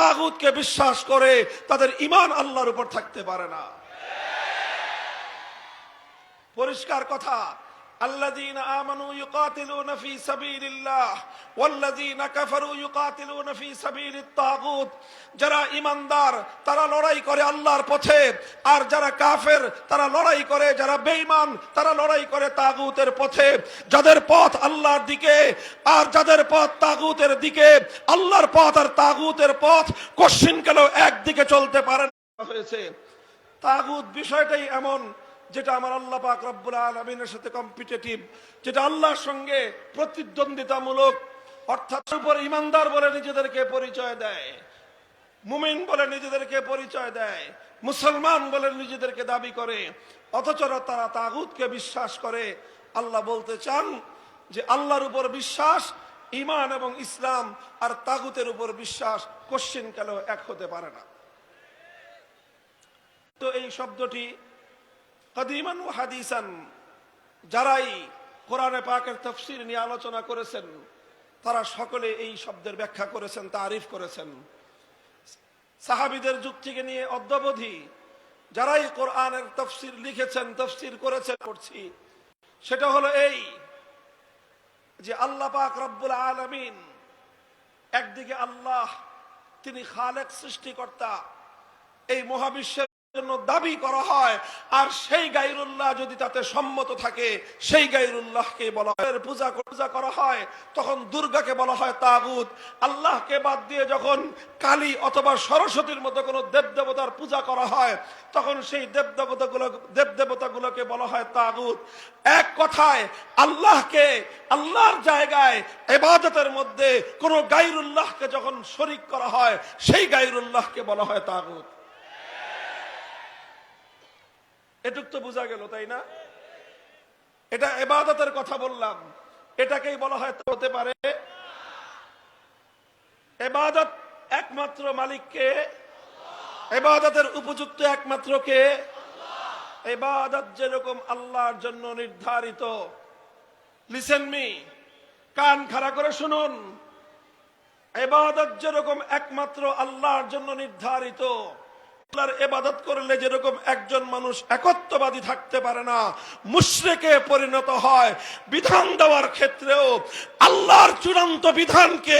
তাগুতকে বিশ্বাস করে তাদের ঈমান আল্লাহর উপর থাকতে পারে না। পরিষ্কার কথা, আল্লাযীনা আমানু ইউকাতিলুনা ফি সাবিলিল্লাহ ওয়াল্লাযীনা কাফারু ইউকাতিলুনা ফি সাবিলিত তাগুত। যারা ঈমানদার তারা লড়াই করে আল্লাহর পথে, আর যারা কাফের তারা লড়াই করে, যারা বেঈমান তারা লড়াই করে তাগুতের পথে। যাদের পথ আল্লাহর দিকে আর যাদের পথ তাগুতের দিকে, আল্লাহর পথ আর তাগুতের পথ কশিনকালেও একদিকে চলতে পারে না হয়েছে। তাগুত বিষয়টাই এমন যেটা আমার আল্লাহ পাক রব্বুল আলামিনের সাথে কম্পিটিটিভ, যেটা আল্লাহর সঙ্গে প্রতিদ্বন্দ্বিতামূলক, অর্থাৎ উপর ঈমানদার বলে নিজেদেরকে পরিচয় দেয়, মুমিন বলে নিজেদেরকে পরিচয় দেয়, মুসলমান বলে নিজেদেরকে দাবি করে, অথচ তারা তাগুতকে বিশ্বাস করে। আল্লাহ বলতে চান যে আল্লাহর উপর বিশ্বাস, ঈমান এবং ইসলাম আর তাগুতের উপর বিশ্বাস কশিনকালেও এক হতে পারে না। তো এই শব্দটি কাদিমান ওয়া হাদিসান যারাই কোরআনে পাকের তাফসীর নিয়ে আলোচনা করেছেন তারা সকলে এই শব্দের ব্যাখ্যা করেছেন, তারিফ করেছেন। সাহাবীদের যুগ থেকে নিয়ে অদ্যাবধি যারাই কোরআনের তাফসীর লিখেছেন, তাফসীর করেছেন, করছি, সেটা হলো এই যে আল্লাহ পাক রব্বুল আলামিন একদিকে আল্লাহ, তিনি খালেক, সৃষ্টিকর্তা, এই মহাবিশ্বের জন্য দাবি করা হয়, আর সেই গায়রুল্লাহ যদি তাতে সম্মত থাকে সেই গায়রুল্লাহকে বলা হয় পূজা করা হয়, তখন দুর্গাকে বলা হয় তাগুত। আল্লাহকে বাদ দিয়ে যখন কালী অথবা সরস্বতীর মতো কোনো দেবদেবতার পূজা করা হয় তখন সেই দেবদেবতাগুলোকে বলা হয় তাগুত। এক কথায় আল্লাহকে, আল্লাহর জায়গায় ইবাদতের মধ্যে কোনো গায়রুল্লাহকে যখন শরীক করা হয় সেই গায়রুল্লাহকে বলা হয় তাগুত। এটুক তো বোঝা গেল, তাই না? এটা ইবাদতের কথা বললাম, এটাকেই বলা হয় হতে পারে। ইবাদত একমাত্র মালিককে, ইবাদতের উপযুক্ত একমাত্র কে? ইবাদত যেরকম আল্লাহর জন্য নির্ধারিত, লিসেন মি, কান খাড়া করে শুনুন, ইবাদত যেরকম একমাত্র আল্লাহর জন্য নির্ধারিত, আল্লাহর ইবাদত করলে যেরকম একজন মানুষ একত্ববাদী থাকতে পারে না, মুশরিকে পরিণত হয়, বিধান দেওয়ার ক্ষেত্রেও আল্লাহর চূড়ান্ত বিধানকে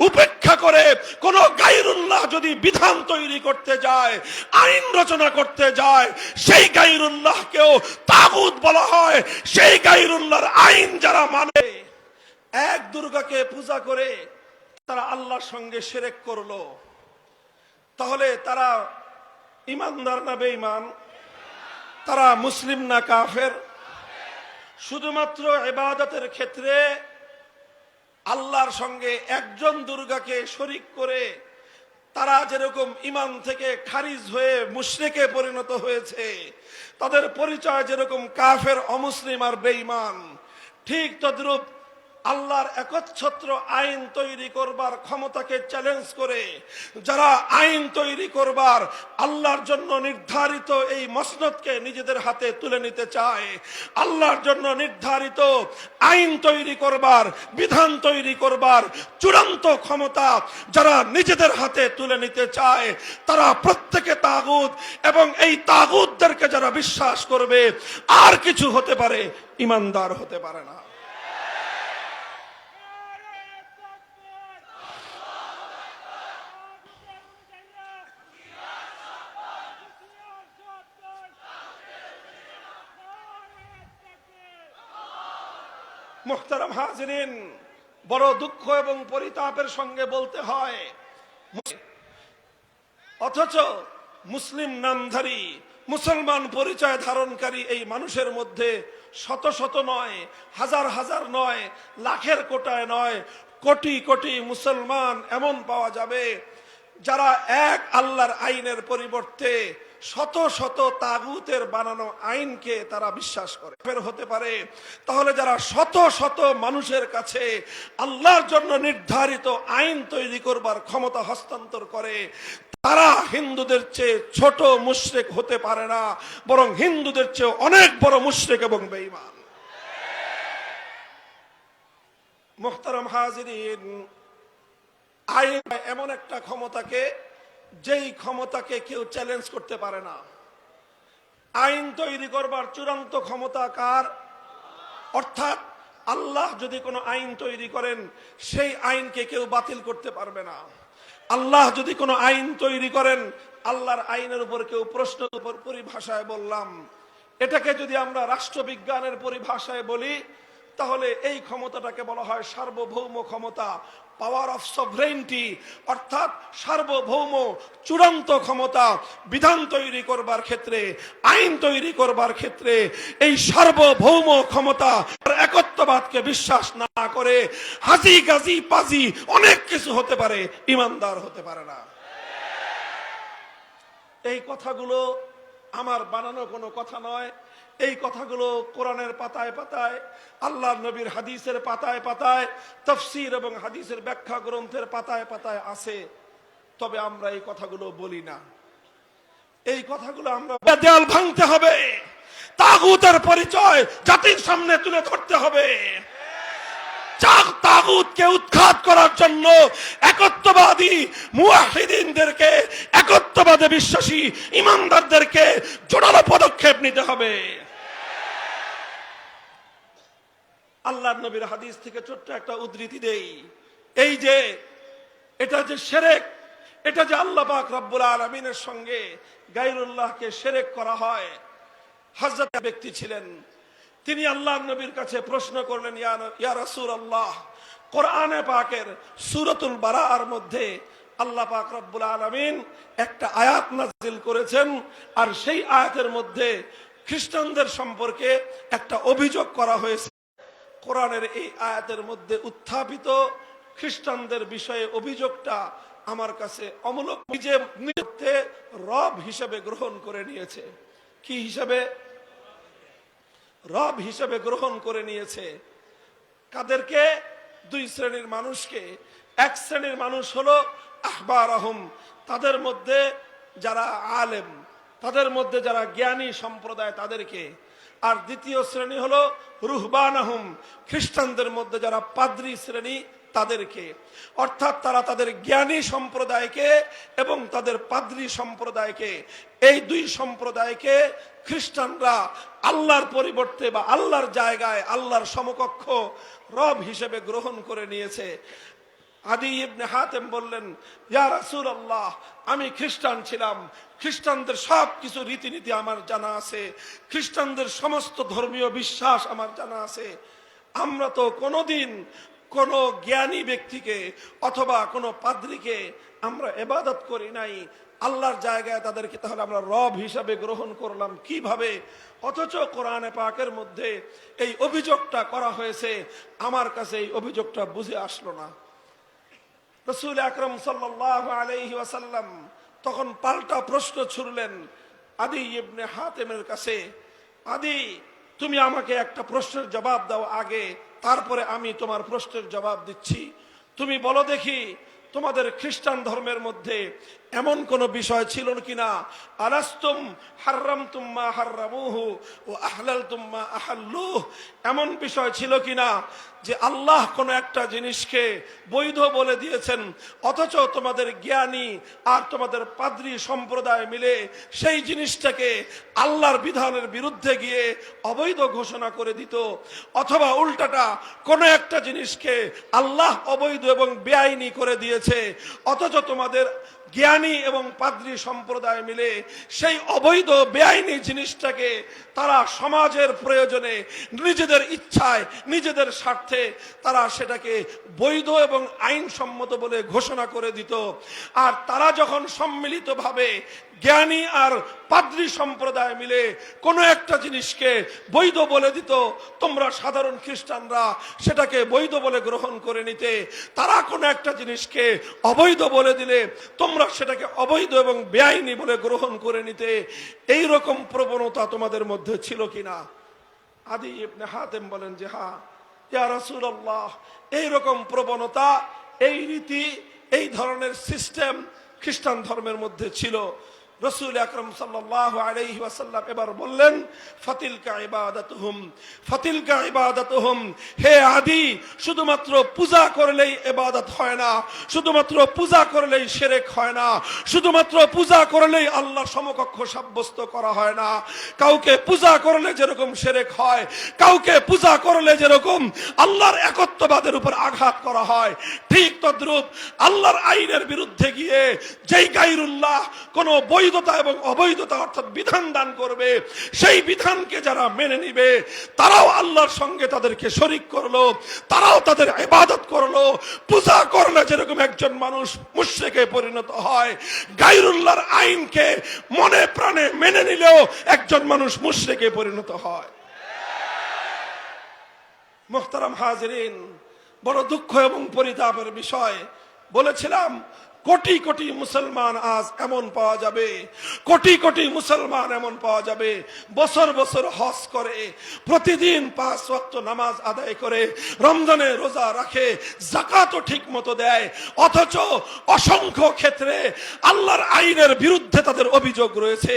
উপেক্ষা করে কোন গায়রুল্লাহ যদি বিধান তৈরি করতে যায়, আইন রচনা করতে যায়, সেই গায়রুল্লাহকেও তাগুত বলা হয়। সেই গায়রুল্লাহর আইন যারা মানে, এক দুর্গাকে পূজা করে তারা আল্লাহর সঙ্গে শিরক করলো, তাহলে তারা ঈমানদার না বেঈমান? তারা মুসলিম না কাফের? শুধুমাত্র ইবাদতের ক্ষেত্রে আল্লাহর সঙ্গে একজন দুর্গাকে শরীক করে তারা যেরকম ঈমান থেকে খারিজ হয়ে মুশরিকে পরিণত হয়েছে, তাদের পরিচয় যেরকম কাফের, অমুসলিম আর বেঈমান, ঠিক তদ্রূপ আল্লাহর একচ্ছত্র আইন তৈরি করবার ক্ষমতাকে চ্যালেঞ্জ করে যারা আইন তৈরি করবার আল্লাহর জন্য নির্ধারিত এই মসনদকে নিজেদের হাতে তুলে নিতে চায়, আল্লাহর জন্য নির্ধারিত আইন তৈরি করবার, বিধান তৈরি করবার চূড়ান্ত ক্ষমতা যারা নিজেদের হাতে তুলে নিতে চায়, তারা প্রত্যেকে তাগুত। এবং এই তাগুতদেরকে যারা বিশ্বাস করবে আর কিছু হতে পারে, ঈমানদার হতে পারে না। মুহতারাম হাজিরিন, বড় দুঃখ এবং পরিতাপের সঙ্গে বলতে হয়, অথচ মুসলিম নামধারী, মুসলমান পরিচয় ধারণকারী এই মানুষের মধ্যে শত শত নয়, হাজার হাজার নয়, লাখের কোটায় নয়, কোটি কোটি মুসলমান এমন পাওয়া যাবে যারা এক আল্লাহর আইনের পরিবর্তে শত শত তাগুতের বানানো আইনকে তারা বিশ্বাস করে হতে পারে। তাহলে যারা শত শত মানুষের কাছে আল্লাহর জন্য নির্ধারিত আইন তৈরি করবার ক্ষমতা হস্তান্তর করে, তারা হিন্দুদের চেয়ে ছোট মুশরিক হতে পারে না, বরং হিন্দুদের চেয়ে অনেক বড় মুশরিক এবং বেঈমান। মুহতারাম হাজিরিন, আইন এমন একটা ক্ষমতাকে, যেই ক্ষমতাকে কেউ চ্যালেঞ্জ করতে পারে না। আইন তৈরি করবার চূড়ান্ত ক্ষমতা কার? অর্থাৎ আল্লাহ যদি কোনো আইন তৈরি করেন, সেই আইনকে কেউ বাতিল করতে পারবে না। আল্লাহ যদি কোনো আইন তৈরি করেন, আল্লাহর আইনের উপর কেউ প্রশ্ন, উপর পরিভাষায় বললাম, এটাকে যদি আমরা রাষ্ট্রবিজ্ঞানের পরিভাষায় বলি, তাহলে এই ক্ষমতাটাকে বলা হয় সার্বভৌম ক্ষমতা, পাওয়ার অফ সভরেইনটি, অর্থাৎ সার্বভৌম চূড়ান্ত ক্ষমতা। বিধান তৈরি করবার ক্ষেত্রে, আইন তৈরি করবার ক্ষেত্রে এই সার্বভৌম ক্ষমতা, একত্ববাদকে বিশ্বাস না করে হাজি গাজি পাজি অনেক কিছু হতে পারে, ইমানদার হতে পারে না। এই কথাগুলো আমার বানানো কোনো কথা নয়। এই কথাগুলো কোরআনের পাতায় পাতায়, আল্লাহর নবীর হাদিসের পাতায় পাতায়, তাফসীর এবং হাদিসের ব্যাখ্যা গ্রন্থের পাতায় পাতায় আছে। তবে আমরা এই কথাগুলো বলি না। এই কথাগুলো আমরা, দেয়াল ভাঙতে হবে, তাগুতের পরিচয় জাতির সামনে তুলে ধরতে হবে। তাগুতকে উৎখাত করার জন্য একত্ববাদী মুওয়াহিদিনদেরকে, একত্ববাদে বিশ্বাসী ইমানদারদেরকে জোরালো পদক্ষেপ নিতে হবে। আল্লাহর নবীর হাদিস থেকে ছোট্ট একটা উদ্ধৃতি দেই। এই যে এটা যে শিরক, এটা যে আল্লাহ পাক রব্বুল আলামিনের সঙ্গে গায়রুল্লাহকে শিরক করা হয়। হযরত ব্যক্তি ছিলেন, তিনি আল্লাহর নবীর কাছে প্রশ্ন করলেন, ইয়া রাসূলুল্লাহ, কোরআনে পাকের সূরাতুল বারাআর মধ্যে আল্লাহ পাক রব্বুল আলামিন একটা আয়াত নাযিল করেছেন, আর সেই আয়াতের মধ্যে খ্রিস্টানদের সম্পর্কে একটা অভিযোগ করা হয়েছে। কোরআনের এই আয়াতের মধ্যে উত্থাপিত খ্রিস্টানদের বিষয়ে অভিযোগটা আমার কাছে অমূলক, নিজে রব হিসেবে গ্রহণ করে নিয়েছে। কি হিসাবে? রব হিসেবে গ্রহণ করে নিয়েছে। কাদেরকে? দুই শ্রেণীর মানুষকে। এক শ্রেণীর মানুষ হলো আহবারহুম, তাদের মধ্যে যারা আলেম, তাদের মধ্যে যারা জ্ঞানী সম্প্রদায়, তাদেরকে। আর দ্বিতীয় শ্রেণী হলো রুহবানাহুম, খ্রিস্টানদের মধ্যে যারা পাদ্রী শ্রেণী, তাদেরকে। অর্থাৎ তারা তাদের জ্ঞানী সম্প্রদায়কে এবং তাদের পাদ্রী সম্প্রদায়কে, এই দুই সম্প্রদায়কে খ্রিস্টানরা আল্লাহর পরিবর্তে বা আল্লাহর জায়গায় আল্লাহর সমকক্ষ রব হিসেবে গ্রহণ করে নিয়েছে। আদি ইবনে হাতেম বললেন, ইয়া রাসূলুল্লাহ, আমি খ্রিস্টান ছিলাম, খ্রিস্টানদের সব কিছু রীতিনীতি আমার জানা আছে, খ্রিস্টানদের সমস্ত ধর্মীয় বিশ্বাস আমার জানা আছে। আমরা তো কোনোদিন কোনো জ্ঞানী ব্যক্তিকে অথবা কোনো পাদ্রীকে আমরা ইবাদত করি নাই, আল্লাহর জায়গায় তাদেরকে তাহলে আমরা রব হিসাবে গ্রহণ করলাম কিভাবে? অথচ কোরআনে পাকের মধ্যে এই অভিযোগটা করা হয়েছে। আমার কাছে এই অভিযোগটা বুঝে আসলো না। রাসূল আকরাম সাল্লাল্লাহু আলাইহি ওয়াসাল্লাম তখন পাল্টা প্রশ্ন ছুড়লেন আদি ইবনে হাতেমের কাছে, আদি, তুমি আমাকে একটা প্রশ্নের জবাব দাও আগে, তারপরে আমি তোমার প্রশ্নের জবাব দিচ্ছি। তুমি বলো দেখি, তোমাদের খ্রিস্টান ধর্মের মধ্যে এমন কোন বিষয় ছিল কিনা, আলাস্তুম হাররামতুম মা হাররামুহু ওয়া আহলালতুম মা আহাল্লুহু, এমন বিষয় ছিল কিনা যে আল্লাহ কোন একটা জিনিসকে বৈধ বলে দিয়েছেন, অথচ তোমাদের জ্ঞানী আর তোমাদের পাদ্রী সম্প্রদায় মিলে সেই জিনিসটাকে আল্লাহর বিধানের বিরুদ্ধে গিয়ে অবৈধ ঘোষণা করে দিত, অথবা উল্টাটা কোন একটা জিনিসকে আল্লাহ অবৈধ এবং বেআইনি করে দিয়েছে, অথচ তোমাদের জ্ঞানী এবং পাদ্রী সম্প্রদায় মিলে সেই অবৈধ বেআইনি জিনিসটাকে তারা সমাজের প্রয়োজনে, নিজেদের ইচ্ছায়, নিজেদের স্বার্থে তারা সেটাকে বৈধ এবং আইনসম্মত বলে ঘোষণা করে দিত। আর তারা যখন সম্মিলিতভাবে জ্ঞানী আর পাদ্রী সম্প্রদায় মিলে কোনো একটা জিনিসকে বৈধ বলে দিত, তোমরা সাধারণ খ্রিস্টানরা সেটাকে বৈধ বলে গ্রহণ করে নিতে। তারা কোনো একটা জিনিসকে অবৈধ বলে দিলে তোমরা সেটাকে অবৈধ এবং বেআইনি বলে গ্রহণ করে নিতে। এই রকম প্রবণতা তোমাদের মধ্যে ছিল কিনা? আদি ইবনে হাতেম বলেন যে হ্যাঁ, ইয়া রাসূলুল্লাহ, এই রকম প্রবণতা, এই রীতি, এই ধরনের সিস্টেম খ্রিস্টান ধর্মের মধ্যে ছিল। রাসূল আকরাম সাল্লাল্লাহু আলাইহি ওয়াসাল্লাম এবার বললেন, ফাতিলকা ইবাদাতুহুম, হে আদি, শুধুমাত্র পূজা করলেই ইবাদত হয় না, শুধুমাত্র পূজা করলেই শিরক হয় না, শুধুমাত্র পূজা করলেই আল্লাহর সমকক্ষ সাব্যস্ত করা হয় না। কাউকে পূজা করলে যেরকম শিরক হয়, কাউকে পূজা করলে যেরকম আল্লাহর একত্ববাদের উপর আঘাত করা হয়, ঠিক তদ্রূপ আল্লাহর আইনের বিরুদ্ধে গিয়ে যেই গায়রুল্লাহ কোন বৈধতা এবং অবৈধতা অর্থাৎ বিধান দান করবে, সেই বিধানকে যারা মেনে নিবে তারাও আল্লাহর সঙ্গে তাদেরকে শরীক করলো, তারাও তাদের ইবাদত করলো। পূজা করলে যেরকম একজন মানুষ মুশরিকে পরিণত হয়, গায়রুল্লাহর আইনকে মনে প্রাণে মেনে নিলেও একজন মানুষ মুশরিকে পরিণত হয়। মুহতারাম হাজিরিন, বড় দুঃখ এবং পরিতাপের বিষয়, বলেছিলাম কোটি কোটি মুসলমান আজ এমন পাওয়া যাবে, কোটি কোটি মুসলমান এমন পাওয়া যাবে বছর বছর হজ করে, প্রতিদিন 5 ওয়াক্ত নামাজ আদায় করে, রমজানে রোজা রাখে, যাকাতও ঠিক মতো দেয়, অথচ অসংখ্য ক্ষেত্রে আল্লাহর আইনের বিরুদ্ধে তাদের অভিযোগ রয়েছে।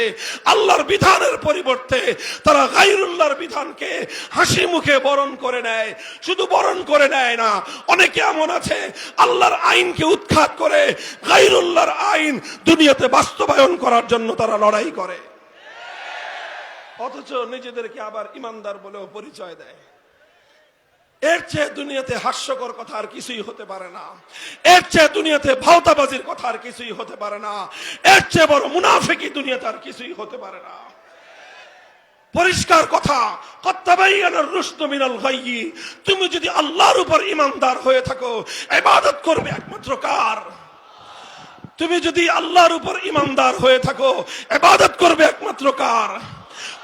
আল্লাহর বিধানের পরিবর্তে তারা গায়রুল্লাহর বিধানকে হাসি মুখে বরণ করে নেয়। শুধু বরণ করে নেয় না, অনেকে এমন আছে আল্লাহর আইনকে উৎখাত করে গায়রুল্লাহর আইন দুনিয়াতে বাস্তবায়ন করার জন্য তারা লড়াই করে, অথচ নিজেদেরকে আবার ইমানদার বলেও পরিচয় দেয়। এর চেয়ে দুনিয়াতে হাস্যকর কথা আর কিছুই হতে পারে না, এর চেয়ে দুনিয়াতে ভাওতাবাজির কথা আর কিছুই হতে পারে না, এর চেয়ে বড় মুনাফিকি দুনিয়াতে আর কিছুই হতে পারে না। পরিষ্কার কথা, কত্তাবাইয়ানার রুশদু মিনাল গায়য়ি, তুমি যদি আল্লাহর উপর ইমানদার হয়ে থাকো, ইবাদত করবে একমাত্র কার? তুমি যদি আল্লাহর উপর ইমানদার হয়ে থাকো, ইবাদত করবে একমাত্র কার?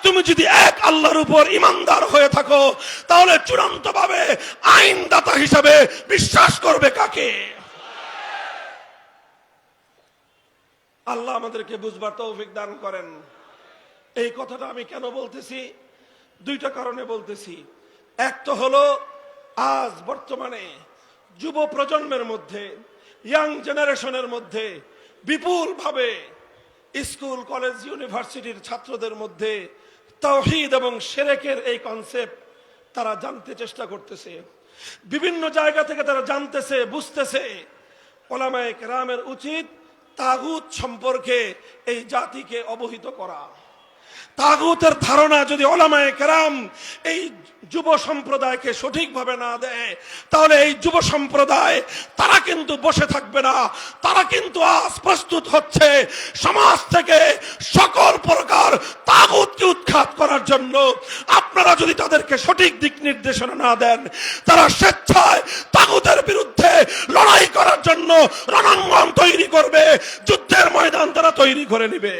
তুমি যদি এক আল্লাহর উপর ইমানদার হয়ে থাকো, তাহলে চূড়ান্ত ভাবে আইনদাতা হিসাবে বিশ্বাস করবে কাকে? আল্লাহ আমাদেরকে বুঝবার তৌফিক দান করেন। এই কথাটা আমি কেন বলতেছি? দুইটা কারণে বলতেছি। এক তো হলো আজ বর্তমানে যুব প্রজন্মের মধ্যে, ইয়াং জেনারেশনের মধ্যে বিপুল ভাবে স্কুল কলেজ ইউনিভার্সিটির ছাত্রদের মধ্যে তাওহীদ এবং শিরকের এই কনসেপ্ট তারা জানতে চেষ্টা করতেছে, বিভিন্ন জায়গা থেকে তারা জানতেছে, বুঝতেছে। উলামায়ে কেরামের উচিত তাগুত সম্পর্কে এই জাতিকে অবহিত করা। তাগুতের ধারণা যদি উলামায়ে কেরাম এই যুব সম্প্রদায়কে সঠিকভাবে না দেয়, তাহলে এই যুব সম্প্রদায় তারা কিন্তু বসে থাকবে না, তারা কিন্তু আজ প্রস্তুত হচ্ছে সমাজ থেকে সকল প্রকার তাগুতকে উৎখাত করার জন্য। আপনারা যদি তাদেরকে সঠিক দিক নির্দেশনা না দেন, তারা স্বেচ্ছায় তাগুতের বিরুদ্ধে লড়াই করার জন্য রণাঙ্গন তৈরি করবে, যুদ্ধের ময়দান তারা তৈরি করে নেবে।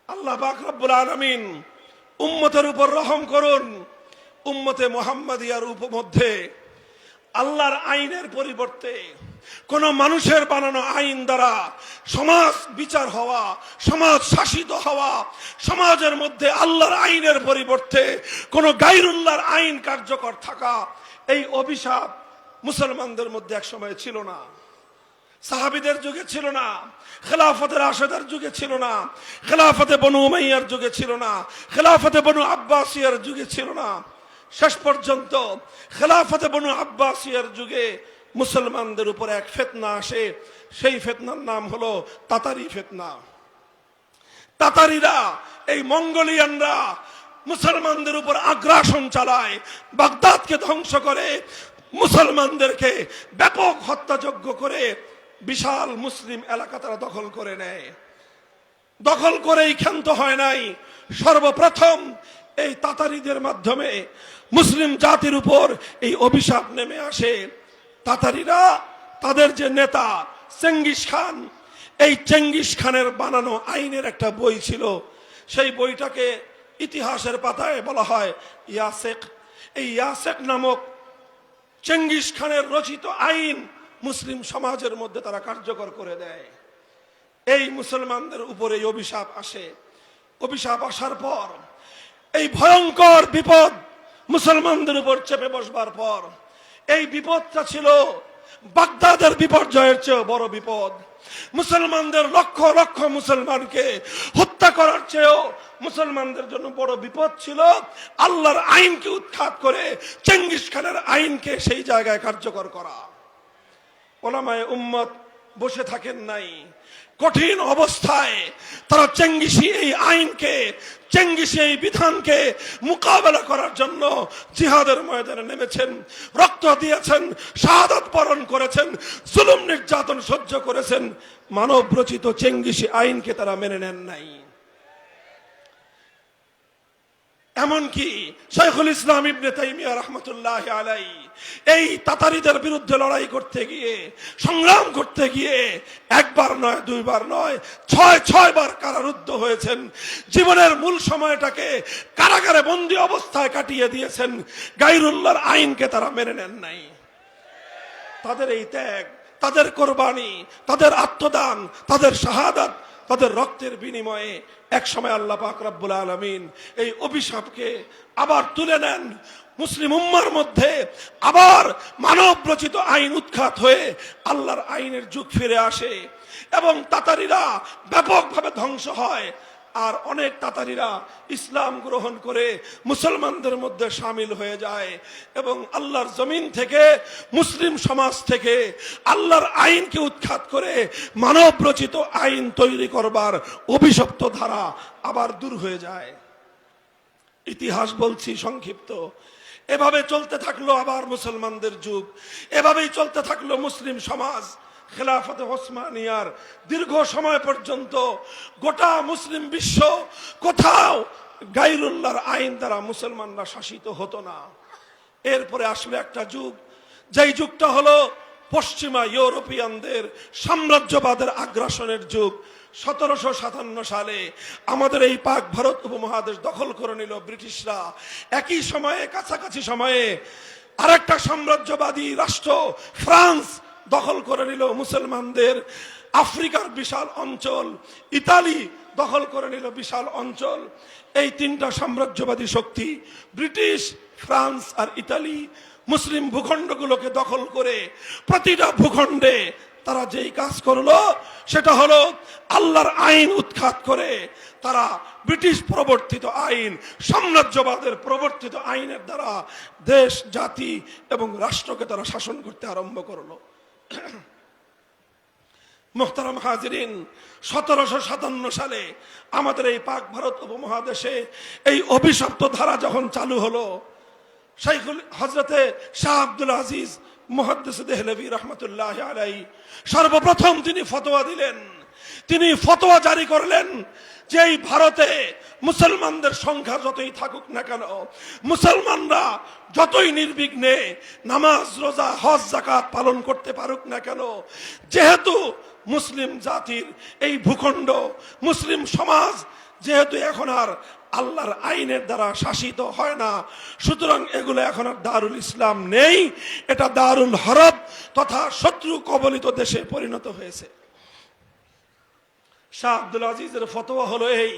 আল্লাহ পাক রব্বুল আলামিন উম্মতের উপর রহম করুন। উম্মতে মুহাম্মাদিয়ার মধ্যে আল্লাহর আইনের পরিবর্তে কোন মানুষের বানানো আইন দ্বারা সমাজ বিচার হওয়া, সমাজ শাসিত হওয়া, সমাজের মধ্যে আল্লাহর আইনের পরিবর্তে কোন গায়রুল্লাহর আইন কার্যকর থাকা, এই অভিশাপ মুসলমানদের মধ্যে একসময় ছিল না। সাহাবীদের যুগে ছিল না, খেলাফতে রাশেদার যুগে ছিল না, খেলাফতে বনু উমাইয়ার যুগে ছিল না, খেলাফতে বনু আব্বাসিয়ার যুগে ছিল না। শেষ পর্যন্ত খেলাফতে বনু আব্বাসিয়ার যুগে মুসলমানদের উপর এক ফিতনা আসে, সেই ফিতনার নাম হলো তাতারি ফিতনা। তাতারিরা, এই মঙ্গোলিয়ানরা মুসলমানদের উপর আগ্রাসন চালায়, বাগদাদকে ধ্বংস করে, মুসলমানদেরকে ব্যাপক হত্যাযজ্ঞ করে বিশাল মুসলিম এলাকা তারা দখল করে নেয়। দখল করেই ক্ষান্ত হয় নাই, সর্বপ্রথম এই তাতারিদের মাধ্যমে মুসলিম জাতির উপর এই অভিশাপ নেমে আসে। তাতারিরা, তাদের যে নেতা চেঙ্গিস খান, এই চেঙ্গিস খানের বানানো আইনের একটা বই ছিল, সেই বইটাকে ইতিহাসের পাতায় বলা হয় ইয়াসেক। এই ইয়াসেক নামক চেঙ্গিস খানের রচিত আইন মুসলিম সমাজের মধ্যে তারা কার্যকর করে দেয়। এই মুসলমানদের উপরে এই অভিশাপ আসে। অভিশাপ আসার পর এই ভয়ঙ্কর বিপদ মুসলমানদের উপর চেপে বসবার পর, এই বিপদটা ছিল বাগদাদের বিপর্যয়ের চেয়ে বড় বিপদ। মুসলমানদের লক্ষ লক্ষ মুসলমানকে হত্যা করার চেয়েও মুসলমানদের জন্য বড় বিপদ ছিল আল্লাহর আইনকে উৎখাত করে চেঙ্গিস খানের আইনকে সেই জায়গায় কার্যকর করা। ওলামায়ে উম্মত বসে থাকেন নাই। কঠিন অবস্থায় তারা চেঙ্গিসি এই আইনকে, চেঙ্গিসি এই বিধানকে মোকাবেলা করার জন্য জিহাদের ময়দানে নেমেছেন, রক্ত দিয়েছেন, শাহাদাত বরণ করেছেন, জুলুম নির্যাতন সহ্য করেছেন। মানব রচিত চেঙ্গিসি আইনকে তারা মেনে নেন নাই। এমনকি শাইখুল ইসলাম ইবনে তাইমিয়া রাহমাতুল্লাহ আলাইহি এই তাতারীদের বিরুদ্ধে লড়াই করতে গিয়ে, সংগ্রাম করতে গিয়ে একবার নয়, দুইবার নয়, ছয় বার কারারুদ্ধ হয়েছেন। জীবনের মূল সময়টাকে কারাগারে বন্দী অবস্থায় কাটিয়ে দিয়েছেন। গায়রুল্লাহর আইনকে তারা মেনে নেন নাই। তাদের এই ত্যাগ, তাদের কোরবানি, তাদের আত্মদান, তাদের শাহাদাত, তাদের রক্তের বিনিময়ে এক সময় আল্লাহ পাক রব্বুল আলামিন এই অভিশাপকে আবার তুলে নেন। মুসলিম উম্মার মধ্যে আবার মানব রচিত আইন উৎখাত হয়ে আল্লাহর আইনের যুগ ফিরে আসে এবং তাতারীরা ব্যাপকভাবে ধ্বংস হয়। আর অনেক তাতারীরা ইসলাম গ্রহণ করে মুসলমানদের মধ্যে শামিল হয়ে যায় এবং আল্লাহর জমিন থেকে, মুসলিম সমাজ থেকে আল্লাহর আইনকে উৎখাত করে মানব রচিত আইন তৈরি করবার অভিশপ্ত ধারা আবার দূর হয়ে যায়। ইতিহাস বলছি সংক্ষিপ্ত। এভাবে চলতে থাকলো আবার মুসলমানদের যুগ, এভাবেই চলতে থাকলো মুসলিম সমাজ। খেলাফতে ওসমানিয়ার দীর্ঘ সময় পর্যন্ত গোটা মুসলিম বিশ্ব কোথাও গায়রুল্লাহর আইন দ্বারা মুসলমানরা শাসিত হতো না। এরপরে আসলে একটা যুগ, যেই যুগটা হলো পশ্চিমা ইউরোপিয়ানদের সাম্রাজ্যবাদের আগ্রাসনের যুগ। 1757 সালে আমাদের এই পাক ভারত উপমহাদেশ দখল করে নিল ব্রিটিশরা। একই সময়ে, কাছাকাছি সময়ে আরেকটা সাম্রাজ্যবাদী রাষ্ট্র ফ্রান্স দখল করে নিল মুসলমানদের আফ্রিকার বিশাল অঞ্চল। ইতালি দখল করে নিল বিশাল অঞ্চল। এই তিনটা সাম্রাজ্যবাদী শক্তি, ব্রিটিশ, ফ্রান্স আর ইতালি, মুসলিম ভূখণ্ডগুলোকে দখল করে প্রতিটা ভূখণ্ডে তারা যেই কাজ করলো সেটা হলো আল্লাহর আইন উৎখাত করে তারা ব্রিটিশ প্রবর্তিত আইন, সাম্রাজ্যবাদের প্রবর্তিত আইনের দ্বারা দেশ, জাতি এবং রাষ্ট্রকে তারা শাসন করতে আরম্ভ করলো। মুহতারাম হাজিরিন, 1757 সালে আমাদের এই পাক ভারত উপমহাদেশে এই অভিশপ্ত ধারা যখন চালু হলো, শাইখুল হযরতে শাহ আব্দুল আজিজ মুহাদ্দিস দেহলভী রহমতুল্লাহ আলাইহি সর্বপ্রথম তিনি ফতোয়া দিলেন। তিনি ফতোয়া জারি করলেন যে এই ভারতে মুসলমানদের সংখ্যা যতই থাকুক না কেন, মুসলমানরা যতই নির্বিঘ্নে নামাজ, রোজা, হজ, যাকাত পালন করতে পারুক না কেন, যেহেতু মুসলিম জাতির এই ভূখণ্ড, মুসলিম সমাজ যেহেতু এখন আর আল্লাহর আইনের দ্বারা শাসিত হয় না, সুতরাং এগুলো এখন আর দারুল ইসলাম নেই, এটা দারুল হরব তথা শত্রু কবলিত দেশে পরিণত হয়েছে। শাহ আব্দুল আজিজের ফতোয়া হলো এই,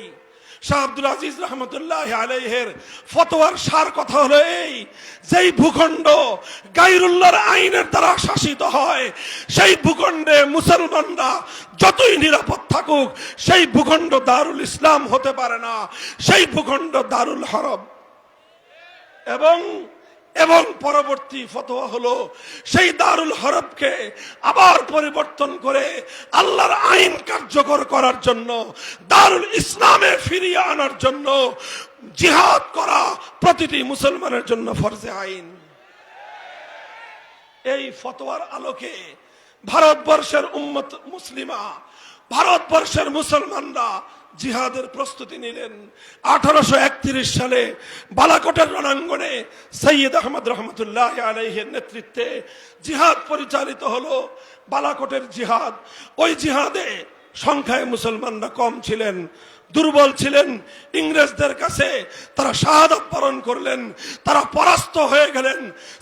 শাহ আব্দুল আজিজ রহমতুল্লাহ আলাইহির ফতোয়ার সার কথা হলো এই, যেই ভূখণ্ড গায়রুল্লাহর আইনের দ্বারা শাসিত হয় সেই ভূখণ্ডে মুসলমানরা যতই নিরাপদ থাকুক সেই ভূখণ্ড দারুল ইসলাম হতে পারে না, সেই ভূখণ্ড দারুল হরব। এবং পরবর্তী ফতোয়া হলো সেই দারুল হরবকে আবার পরিবর্তন করে আল্লাহর আইন কার্যকর করার জন্য, দারুল ইসলামে ফিরিয়ে আনার জন্য জিহাদ করা প্রতিটি মুসলমানের জন্য ফরজে আইন। এই ফতোয়ার আলোকে ভারতবর্ষের উম্মত মুসলিমা, ভারতবর্ষের মুসলমানরা জিহাদের প্রস্তুতি নিলেন। 1831 সালে বালাকোটের রণাঙ্গনে সৈয়দ আহমদ রহমতুল্লাহ আলাইহির নেতৃত্বে জিহাদ পরিচালিত হলো, বালাকোটের জিহাদ। ওই জিহাদে সংখ্যায় মুসলমানরা কম ছিলেন, দুর্বল ছিলেন। ইংরেজদের কাছে তারা শাহাদাত বরণ করলেন, তারা পরাস্ত হয়ে গেলেন।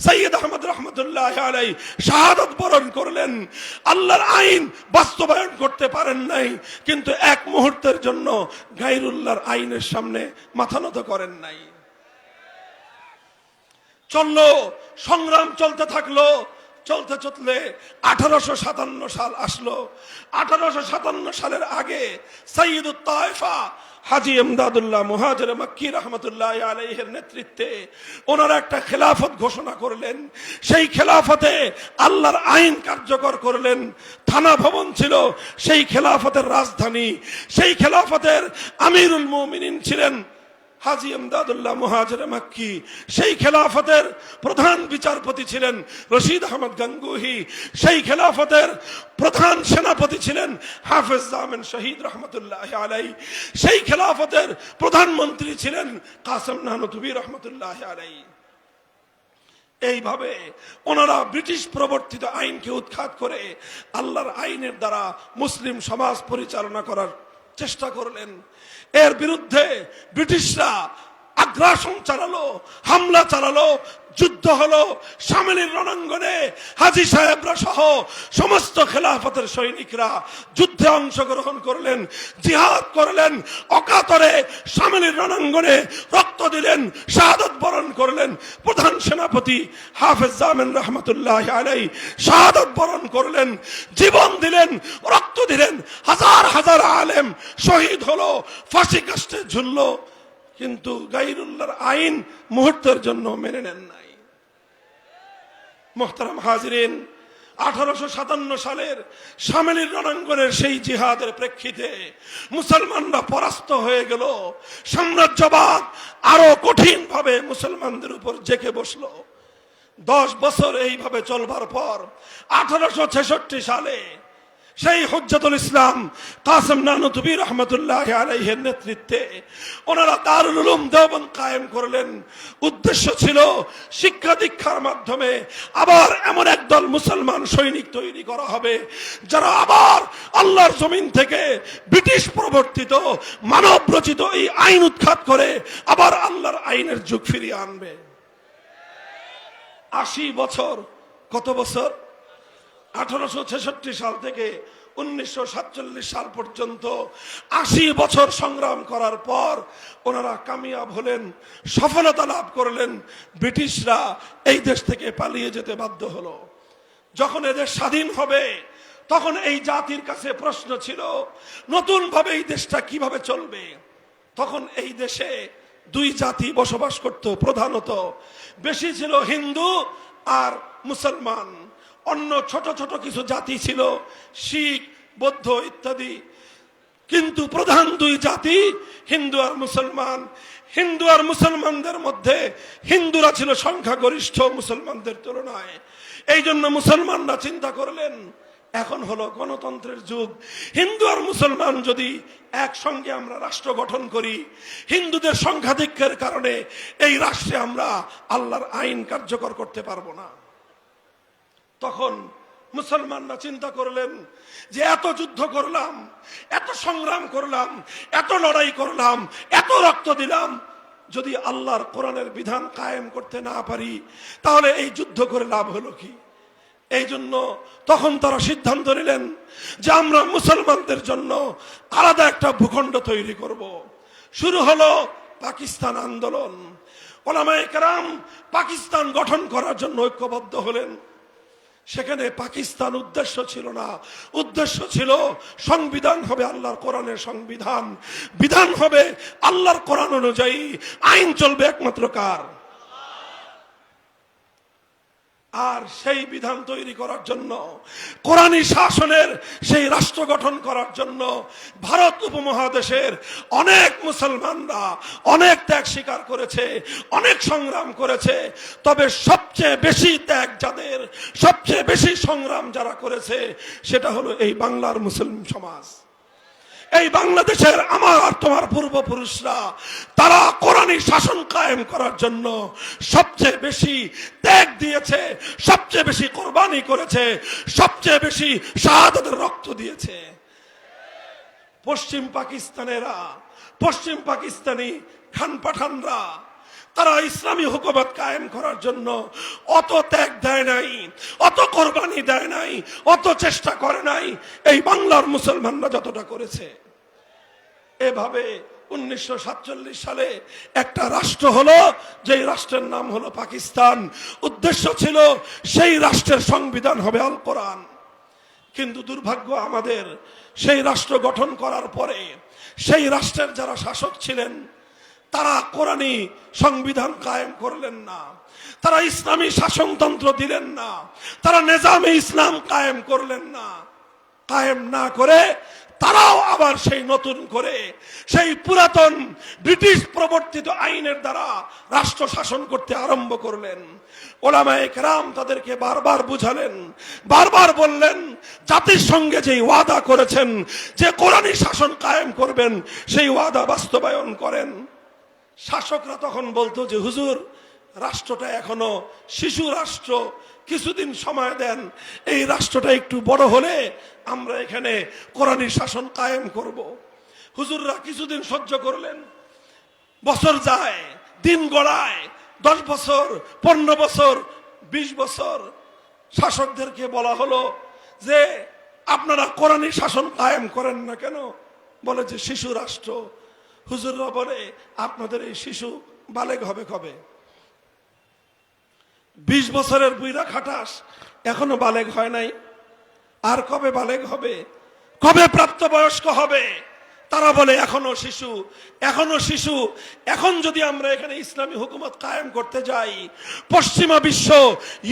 সৈয়দ আহমদ রহমতুল্লাহ আলাইহি শাহাদাত বরণ করলেন। আল্লাহর আইন বাস্তবায়ন করতে পারেন নাই, কিন্তু এক মুহূর্তের জন্য গায়রুল্লাহর আইনের সামনে মাথা নত করেন নাই। চললো, সংগ্রাম চলতে থাকলো। চলতে চলতে 1857 সাল আসলো। 1857 সালের আগে সাইয়্যিদুত তায়েফা হাজী ইমদাদুল্লাহ মুহাজির মক্কি রহমতুল্লাহ আলাইহির নেতৃত্বে ওনারা একটা খেলাফত ঘোষণা করলেন। সেই খেলাফতে আল্লাহর আইন কার্যকর করলেন। থানা ভবন ছিল সেই খেলাফতের রাজধানী। সেই খেলাফতের আমিরুল মুমিনিন ছিলেন হাজী ইমদাদুল্লাহ মুহাজির মক্কি। সেই খেলাফতের প্রধান বিচারপতি ছিলেন রশিদ আহমদ গাঙ্গুহি। সেই খেলাফতের প্রধান সেনাপতি ছিলেন হাফেজ জামিন শহীদ রহমতুল্লাহ আলাইহি। সেই খেলাফতের প্রধানমন্ত্রী ছিলেন কাসেম নানুতুবি রহমতুল্লাহ আলাইহি। এইভাবে ওনারা ব্রিটিশ প্রবর্তিত আইনকে উৎখাত করে আল্লাহর আইনের দ্বারা মুসলিম সমাজ পরিচালনা করার চেষ্টা করলেন। এর বিরুদ্ধে ব্রিটিশরা আগ্রাসন চালালো, হামলা চালালো, যুদ্ধ হলো। শামিলির রণাঙ্গনে হাজী সাহেবরা সহ সমস্ত খেলাফতের সৈনিকরা যুদ্ধে অংশগ্রহণ করলেন, জিহাদ করলেন। অকাতরে শামিলির রণাঙ্গনে রক্ত দিলেন, শাহাদাত বরণ করলেন। প্রধান সেনাপতি হাফেজ জামিন রহমতুল্লাহ আলাইহি শাহাদাত বরণ করলেন, জীবন দিলেন, রক্ত দিলেন। হাজার হাজার আলেম শহীদ হলো, ফাঁসি কাষ্ঠে ঝুললো। কিন্তু গায়রুল্লাহর আইন মুহূর্তের জন্য মেনে নেন নাই। মুহতারাম হাজিরিন, 1857 সালের শামিলির রণাঙ্গনের সেই জিহাদের প্রেক্ষিতে মুসলমানরা পরাস্ত হয়ে গেল। সাম্রাজ্যবাদ আরো কঠিন ভাবে মুসলমানদের উপর জেঁকে বসলো। 10 বছর এইভাবে চলবার পর 1866 সালে সেই হুজ্জাতুল ইসলাম কাসেম নানুতুবি রহমতুল্লাহ আলাইহির নেতৃত্বে ওনারা দারুল উলুম দেওবন্দ কায়েম করলেন। উদ্দেশ্য ছিল শিক্ষা দীক্ষার মাধ্যমে আবার এমন একদল মুসলমান সৈনিক তৈরি করা হবে যারা আবার আল্লাহর জমিন থেকে ব্রিটিশ প্রবর্তিত মানব রচিত এই আইন উৎখাত করে আবার আল্লাহর আইনের যুগ ফিরিয়ে আনবে। 80 বছর, কত বছর? 1866 সাল থেকে 1947 সাল পর্যন্ত 80 বছর সংগ্রাম করার পর ওনারা কামিয়াব হলেন, সফলতা লাভ করলেন। ব্রিটিশরা এই দেশ থেকে পালিয়ে যেতে বাধ্য হলো। যখন এদেশ স্বাধীন হবে তখন এই জাতির কাছে প্রশ্ন ছিল নতুন ভাবে এই দেশটা কিভাবে চলবে। তখন এই দেশে 2 জাতি বসবাস করত, প্রধানত বেশি ছিল হিন্দু আর মুসলমান। অন্য ছোট ছোট কিছু জাতি ছিল, শিখ, বৌদ্ধ ইত্যাদি। কিন্তু প্রধান 2 জাতি হিন্দু আর মুসলমান। হিন্দু আর মুসলমানদের মধ্যে হিন্দুরা ছিল সংখ্যাগরিষ্ঠ মুসলমানদের তুলনায়। এই জন্য মুসলমানরা চিন্তা করলেন এখন হলো গণতন্ত্রের যুগ। হিন্দু আর মুসলমান যদি একসঙ্গে আমরা রাষ্ট্র গঠন করি, হিন্দুদের সংখ্যাধিক্যের কারণে এই রাষ্ট্রে আমরা আল্লাহর আইন কার্যকর করতে পারবো না। তখন মুসলমানরা চিন্তা করলেন যে এত যুদ্ধ করলাম, এত সংগ্রাম করলাম, এত লড়াই করলাম, এত রক্ত দিলাম, যদি আল্লাহর কোরআনের বিধান কায়েম করতে না পারি তাহলে এই যুদ্ধ করে লাভ হলো কি? এই জন্য তখন তারা সিদ্ধান্ত নিলেন যে আমরা মুসলমানদের জন্য আলাদা একটা ভূখণ্ড তৈরি করব। শুরু হলো পাকিস্তান আন্দোলন। ওলামায়ে কেরাম পাকিস্তান গঠন করার জন্য ঐক্যবদ্ধ হলেন। সেখানে পাকিস্তান উদ্দেশ্য ছিল না, উদ্দেশ্য ছিল সংবিধান হবে আল্লাহর কোরআনের সংবিধান, বিধান হবে আল্লাহর কোরআন অনুযায়ী, আইন চলবে একমাত্র কার? আর সেই বিধান তৈরি করার জন্য, কোরআনী শাসনের সেই রাষ্ট্র গঠন করার জন্য ভারত উপমহাদেশের অনেক মুসলমানরা অনেক ত্যাগ স্বীকার করেছে, অনেক সংগ্রাম করেছে। তবে সবচেয়ে বেশি ত্যাগ যাদের, সবচেয়ে বেশি সংগ্রাম যারা করেছে সেটা হলো এই বাংলার মুসলিম সমাজ। এই বাংলাদেশের আমার আর তোমার পূর্বপুরুষরা তারা কোরআনী শাসন কায়েম করার জন্য সবচেয়ে বেশি ত্যাগ দিয়েছে, সবচেয়ে বেশি কোরবানি করেছে, সবচেয়ে বেশি শাহাদাতের রক্ত দিয়েছে। পশ্চিম পাকিস্তানেরা, পশ্চিম পাকিস্তানি খান পাঠানরা তারা ইসলামী হুকুমত কায়েম করার জন্য অত ত্যাগ দেয় নাই, অত কোরবানি দেয় নাই, অত চেষ্টা করে নাই এই বাংলার মুসলমানরা যতটা করেছে। এভাবে 1947 সালে একটা রাষ্ট্র হলো, যেই রাষ্ট্রের নাম হলো পাকিস্তান। উদ্দেশ্য ছিল সেই রাষ্ট্রের সংবিধান হবে আল কোরআন। কিন্তু দুর্ভাগ্য আমাদের, সেই রাষ্ট্র গঠন করার পরে সেই রাষ্ট্রের যারা শাসক ছিলেন তারা কোরআনী সংবিধান কায়েম করলেন না, তারা ইসলামী শাসনতন্ত্র দিলেন না, তারা নিজামে ইসলাম কায়েম করলেন না। কায়েম না করে তারাও আবার সেই নতুন করে সেই পুরাতন ব্রিটিশ প্রবর্তিত আইনের দ্বারা রাষ্ট্র শাসন করতে আরম্ভ করলেন। ওলামায়ে কেরাম তাদেরকে বারবার বুঝালেন, বারবার বললেন, জাতির সঙ্গে যে ওয়াদা করেছেন যে কোরআনী শাসন কায়েম করবেন, সেই ওয়াদা বাস্তবায়ন করেন। শাসকরা তখন বলতো যে হুজুর, রাষ্ট্রটা এখনো শিশু রাষ্ট্র, কিছুদিন সময় দেন, এই রাষ্ট্রটা একটু বড় হলে আমরা এখানে কোরআনী শাসন কায়েম করব। হুজুররা কিছুদিন সহ্য করলেন। বছর যায়, দিন গড়ায়, 10 বছর, 15 বছর, 20 বছর। শাসকদেরকে বলা হলো যে আপনারা কোরআনী শাসন কায়েম করেন না কেন? বলে যে শিশু রাষ্ট্র। হুজুররা বলে আপনাদের এই শিশু বালেগ হবে কবে? 20 বছরের বুইরা খাটাস, এখনো বালেগ হয় নাই, আর কবে বালেগ হবে? কবে প্রাপ্তবয়স্ক হবে? তারা বলে এখনো শিশু, এখনো শিশু। এখন যদি আমরা এখানে ইসলামী হুকুমত কায়েম করতে যাই, পশ্চিমা বিশ্ব,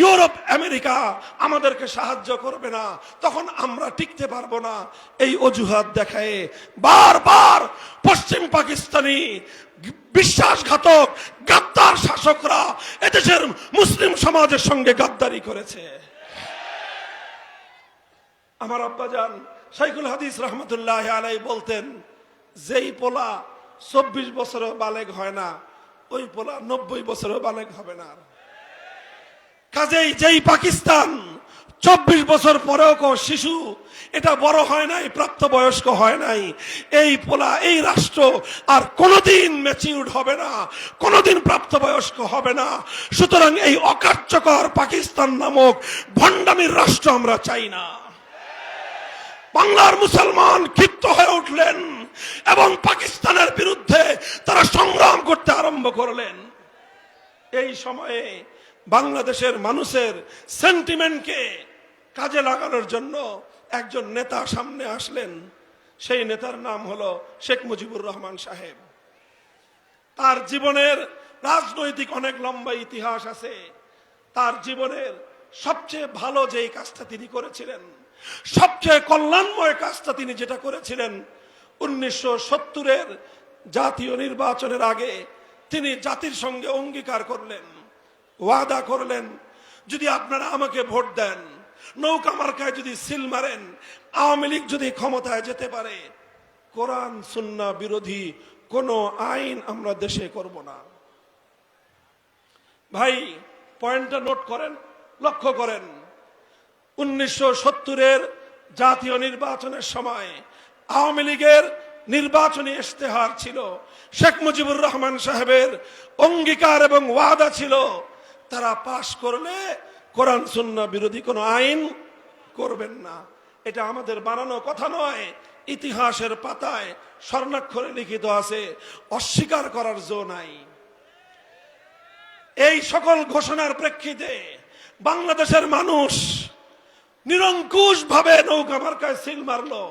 ইউরোপ, আমেরিকা আমাদেরকে সাহায্য করবে না, তখন আমরা টিকতে পারবো না। এই অজুহাত দেখায় বারবার পশ্চিম পাকিস্তানি বিশ্বাসঘাতক গাদ্দার শাসকরা এদেশের মুসলিম সমাজের সঙ্গে গাদ্দারি করেছে। আমার আব্বাজান শাইখুল হাদিস রহমতুল্লাহ আলাইহি বলতেন, যেই পোলা 24 বছরও বালেগ হয় না, ওই পোলা 90 বছরও বালেগ হবে না। কাজেই যেই পাকিস্তান 24 বছর পরেও শিশু, এটা বড় হয় নাই, প্রাপ্তবয়স্ক হয় নাই, এই পোলা, এই রাষ্ট্র আর কোনোদিন ম্যাচিউরড হবে না, কোনোদিন প্রাপ্তবয়স্ক হবে না। সুতরাং এই অকার্যকর পাকিস্তান নামক ভণ্ডামির রাষ্ট্র আমরা চাই না। বাংলার মুসলমান ক্ষিপ্ত হয়ে উঠলেন এবং পাকিস্তানের বিরুদ্ধে তারা সংগ্রাম করতে আরম্ভ করলেন। এই সময়ে বাংলাদেশের মানুষের সেন্টিমেন্টকে কাজে লাগানোর জন্য একজন নেতা সামনে আসলেন। সেই নেতার নাম হলো শেখ মুজিবুর রহমান সাহেব। তার জীবনের রাজনৈতিক অনেক লম্বা ইতিহাস আছে। তার জীবনের সবচেয়ে ভালো যেই কাজটা তিনি করেছিলেন, সবচেয়ে কল্যাণময় কাজটা তিনি যেটা করেছিলেন, 1970-এর জাতীয় নির্বাচনের আগে তিনি জাতির সঙ্গে অঙ্গীকার করলেন, ওয়াদা করলেন, যদি আপনারা আমাকে ভোট দেন, নৌকা মার্কায় যদি সিল মারেন, আওয়ামী লীগ যদি ক্ষমতায় যেতে পারে, কোরআন সুন্নাহ বিরোধী কোন আইন আমরা দেশে করব না। ভাই, পয়েন্টটা নোট করেন, লক্ষ্য করেন। 1970-এর জাতীয় নির্বাচনের সময় আওয়ামী লীগের নির্বাচনী ইশতেহার ছিল, শেখ মুজিবুর রহমান সাহেবের অঙ্গীকার এবং ওয়াদা ছিল, তারা পাশ করলে কোরআন সুন্নাহ বিরোধী কোনো আইন করবেন না। এটা আমাদের বানানো কথা নয়, ইতিহাসের পাতায় স্বর্ণাক্ষরে লিখিত আছে, অস্বীকার করার জো নাই। এই সকল ঘোষণার প্রেক্ষিতে বাংলাদেশের মানুষ নিরঙ্কুশ ভাবে নৌকা মার্কায় সিল মারলো।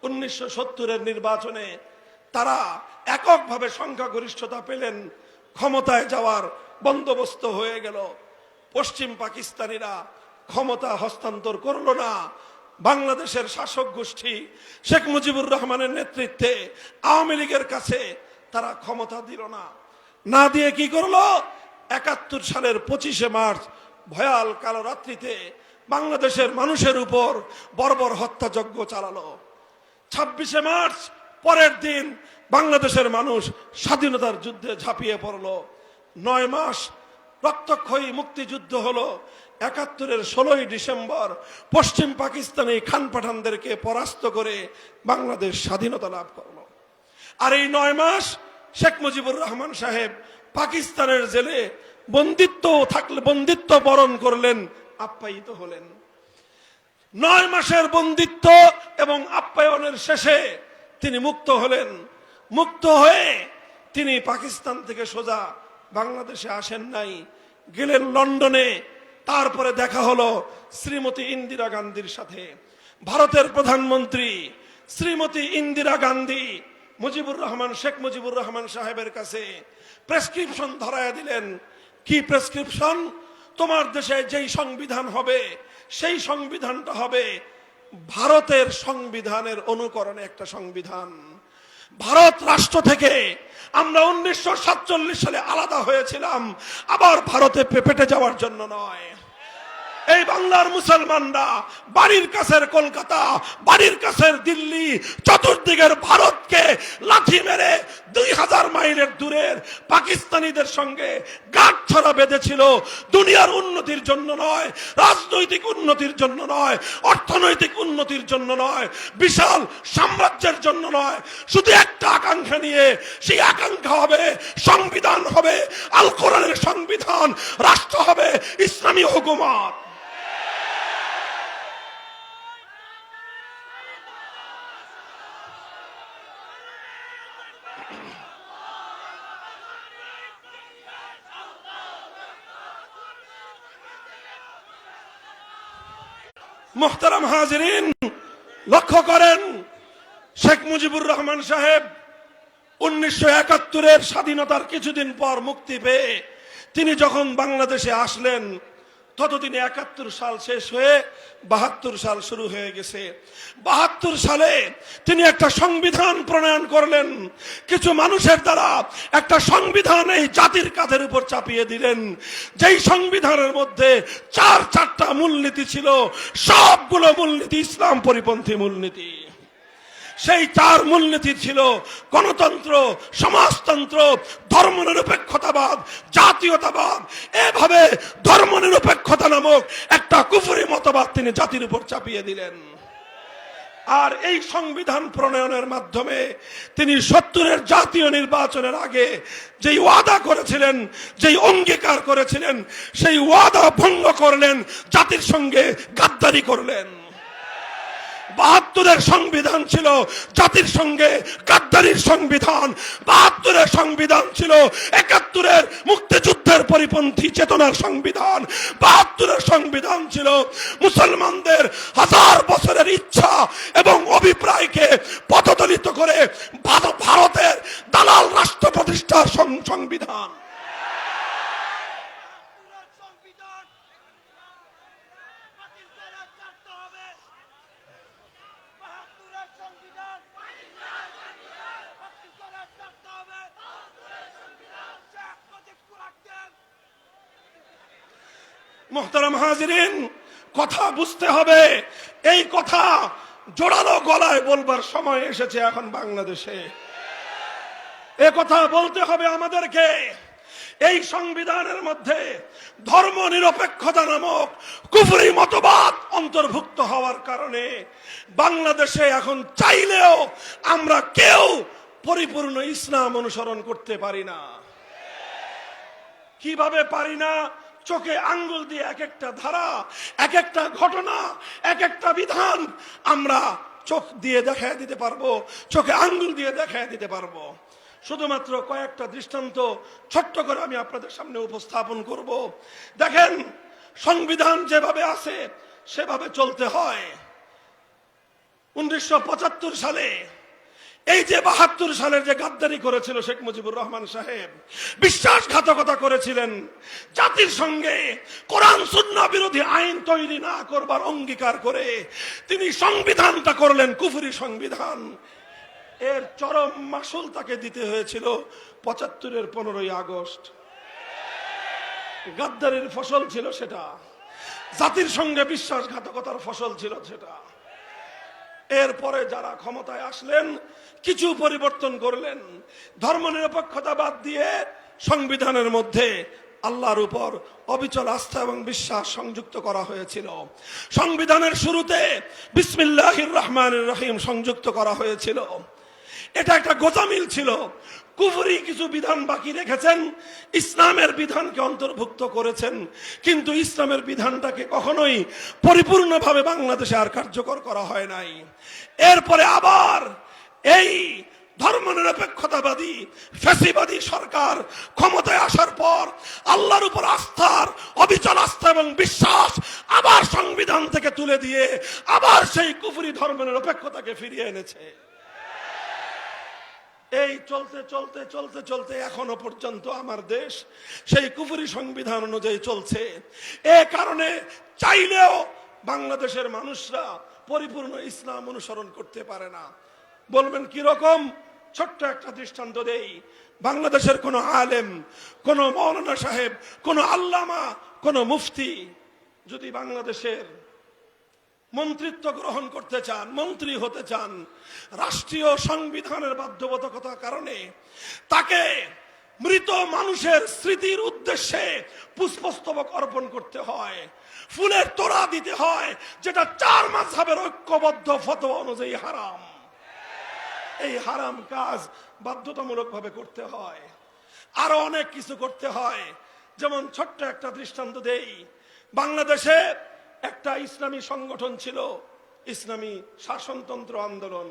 1970-এর নির্বাচনে তারা এককভাবে সংখ্যাগরিষ্ঠতা পেলেন, ক্ষমতায় যাওয়ার বন্দোবস্ত হয়ে গেল। পশ্চিম পাকিস্তানিরা ক্ষমতা হস্তান্তর করলো না। বাংলাদেশের শাসক গোষ্ঠী শেখ মুজিবুর রহমানের নেতৃত্বে আওয়ামী লীগের কাছে তারা ক্ষমতা দিল না। না দিয়ে কি করলো? 71 সালের 25শে মার্চ ভয়াল কালো রাত্রিতে বাংলাদেশের মানুষের উপর বর্বর হত্যাযজ্ঞ চালালো। 26শে মার্চ পরের দিন বাংলাদেশের মানুষ স্বাধীনতার যুদ্ধে ঝাঁপিয়ে পড়লো। 9 মাস রক্তক্ষয়ী মুক্তিযুদ্ধ হলো। 71-এর 16ই ডিসেম্বর পশ্চিম পাকিস্তানি খান পাঠানদেরকে পরাস্ত করে বাংলাদেশ স্বাধীনতা লাভ করলো। আর এই 9 মাস শেখ মুজিবুর রহমান সাহেব পাকিস্তানের জেলে বন্দিত্ব বরণ করলেন, আপ্যায়িত হলেন। 9 মাসের বন্দিত্ব এবং আপ্যায়নের শেষে তিনি মুক্ত হলেন। মুক্ত হয়ে তিনি পাকিস্তান থেকে সোজা বাংলাদেশে আসেন নাই, গেলেন লন্ডনে। তারপরে দেখা হলো শ্রীমতী ইন্দিরা গান্ধীর সাথে। ভারতের প্রধানমন্ত্রী শ্রীমতী ইন্দিরা গান্ধী শেখ মুজিবুর রহমান সাহেবের কাছে প্রেসক্রিপশন ধরায় দিলেন। কি প্রেসক্রিপশন? তোমার দেশে যেই সংবিধান হবে সেই সংবিধানটা হবে ভারতের সংবিধানের অনুকরণে একটা সংবিধান। ভারত রাষ্ট্র থেকে আমরা 1947 সালে আলাদা হয়েছিলাম, আবার ভারতে পেপেটে যাওয়ার জন্য নয়। এই বাংলার মুসলমানরা বাড়ির কাছের কলকাতা, বাড়ির কাছের দিল্লি, চতুর্দিকের ভারতকে লাথি মেরে 2000 মাইলের দূরের পাকিস্তানিদের সঙ্গে গাঁটছড়া বেঁধেছিল। দুনিয়ার উন্নতির জন্য নয়, রাজনৈতিক উন্নতির জন্য নয়, অর্থনৈতিক উন্নতির জন্য নয়, বিশাল সাম্রাজ্যের জন্য নয়, শুধু একটা আকাঙ্ক্ষা নিয়ে। সেই আকাঙ্ক্ষা হবে সংবিধান হবে আল কোরআনের সংবিধান, রাষ্ট্র হবে ইসলামী হুকুমত। মোহতারাম হাজিরিন, লক্ষ্য করেন, শেখ মুজিবুর রহমান সাহেব 1971-এর স্বাধীনতার কিছুদিন পর মুক্তি পেয়ে তিনি যখন বাংলাদেশে আসলেন, ততদিনে 71 সাল শেষ হয়ে 72 সাল শুরু হয়ে গেছে। 72 সালে তিনি একটা সংবিধান প্রণয়ন করলেন। কিছু মানুষের দ্বারা একটা সংবিধান এই জাতির কাঁধের উপর চাপিয়ে দিলেন, যেই সংবিধানের মধ্যে 4টা মূলনীতি ছিল। সবগুলো মূলনীতি ইসলাম পরিপন্থী মূলনীতি। সেই 4 মূলনীতি ছিল গণতন্ত্র, সমাজতন্ত্র, ধর্মনিরপেক্ষতাবাদ, জাতীয়তাবাদ। এভাবে ধর্মনিরপেক্ষতা নামক একটা কুফরি মতবাদ তিনি জাতির উপর চাপিয়ে দিলেন। আর এই সংবিধান প্রণয়নের মাধ্যমে তিনি 70-এর জাতীয় নির্বাচনের আগে যেই ওয়াদা করেছিলেন, যেই অঙ্গীকার করেছিলেন, সেই ওয়াদা ভঙ্গ করলেন, জাতির সঙ্গে গাদ্দারি করলেন। 72-এর সংবিধান ছিল জাতির সঙ্গে গাদ্দারির সংবিধান। 72-এর সংবিধান ছিল 71-এর মুক্তিযুদ্ধের পরিপন্থী চেতনার সংবিধান। 72-এর সংবিধান ছিল মুসলমানদের 1000 বছরের ইচ্ছা এবং অভিপ্রায়কে পদদলিত করে ভারতের দালাল রাষ্ট্র প্রতিষ্ঠার সংবিধান। মোহতারাম হাজিরিন, কথা বুঝতে হবে। এই কথা জোরালো গলায় বলবার সময় এসেছে এখন বাংলাদেশে। এ কথা বলতে হবে আমাদেরকে। এই সংবিধানের মধ্যে ধর্ম নিরপেক্ষতা নামক কুফরি মতবাদ অন্তর্ভুক্ত হওয়ার কারণে বাংলাদেশে এখন চাইলেও আমরা কেউ পরিপূর্ণ ইসলাম অনুসরণ করতে পারি না। কিভাবে পারি না? চোখে আঙ্গুল দিয়ে এক একটা ধারা, এক একটা ঘটনা, এক একটা বিধান আমরা চোখ দিয়ে দেখায় দিতে পারবো, চোখে আঙ্গুল দিয়ে দেখায় দিতে পারবো। শুধুমাত্র কয়েকটা দৃষ্টান্ত ছোট্ট করে আমি আপনাদের সামনে উপস্থাপন করব। দেখেন, সংবিধান যেভাবে আছে সেভাবে চলতে হয়। 1975 সালে এই যে 72 সালের যে গাদ্দারি করেছিল শেখ মুজিবুর রহমান সাহেব, বিশ্বাসঘাতকতা করেছিলেন, জাতির সঙ্গে কোরআন সুন্নাহ বিরোধী আইন তৈরি না করবার অঙ্গীকার করে তিনি সংবিধানটা করলেন কুফরি সংবিধান। এর চরম মাসুল তাকে দিতে হয়েছিল 75-এর 15ই আগস্ট। গাদ্দারির ফসল ছিল সেটা, জাতির সঙ্গে বিশ্বাসঘাতকতার ফসল ছিল সেটা। এরপরে যারা ক্ষমতায় আসলেন কিছু পরিবর্তন করলেন, ধর্মনিরপেক্ষতা বাদ দিয়ে সংবিধানের মধ্যে আল্লাহর উপর অবিচল আস্থা এবং বিশ্বাস সংযুক্ত করা হয়েছিল। সংবিধানের শুরুতে বিসমিল্লাহির রহমানির রহিম সংযুক্ত করা হয়েছিল। এটা একটা গোজামিল ছিল। কুফরি কিছু বিধান বাকি রেখেছেন, ইসলামের বিধানকে অন্তর্ভুক্ত করেছেন, কিন্তু ইসলামের বিধানটাকে কখনোই পরিপূর্ণভাবে বাংলাদেশে আর কার্যকর করা হয় নাই। এরপরে আবার এই ধর্মনিরপেক্ষতাবাদী ফ্যাসিবাদী সরকার ক্ষমতায় আসার পর আল্লাহর উপর আস্থার অবিচল আস্থা এবং বিশ্বাস আবার সংবিধান থেকে তুলে দিয়ে আবার সেই কুফরি ধর্মনিরপেক্ষতাকে ফিরিয়ে এনেছে। এই চলতে চলতে চলতে চলতে এখনো পর্যন্ত আমার দেশ সেই কুফরি সংবিধান অনুযায়ী চলছে। এ কারণে চাইলেও বাংলাদেশের মানুষরা পরিপূর্ণ ইসলাম অনুসরণ করতে পারে না। বলবেন কি রকম? ছোট্ট একটা দৃষ্টান্ত দেই। বাংলাদেশের কোন আলেম, কোন মৌলানা সাহেব, কোন আল্লামা, কোন মুফতি যদি বাংলাদেশের মন্ত্রিত্ব গ্রহণ করতে চান, মন্ত্রী হতে চান, রাষ্ট্রীয় সংবিধানের বাধ্যবাধকতার কারণে তাকে মৃত মানুষের স্মৃতির উদ্দেশ্যে পুষ্পস্তবক অর্পণ করতে হয়, ফুলের তোড়া দিতে হয়, যেটা 4 মাযহাবের ঐক্যবদ্ধ ফতোয়া অনুযায়ী হারাম। এই হারাম কাজ বাধ্যতামূলকভাবে করতে হয়। আরো অনেক কিছু করতে হয়। যেমন ছোট্ট একটা দৃষ্টান্ত দেই। বাংলাদেশে একটা ইসলামী সংগঠন ছিল, ইসলামী শাসনতন্ত্র আন্দোলন।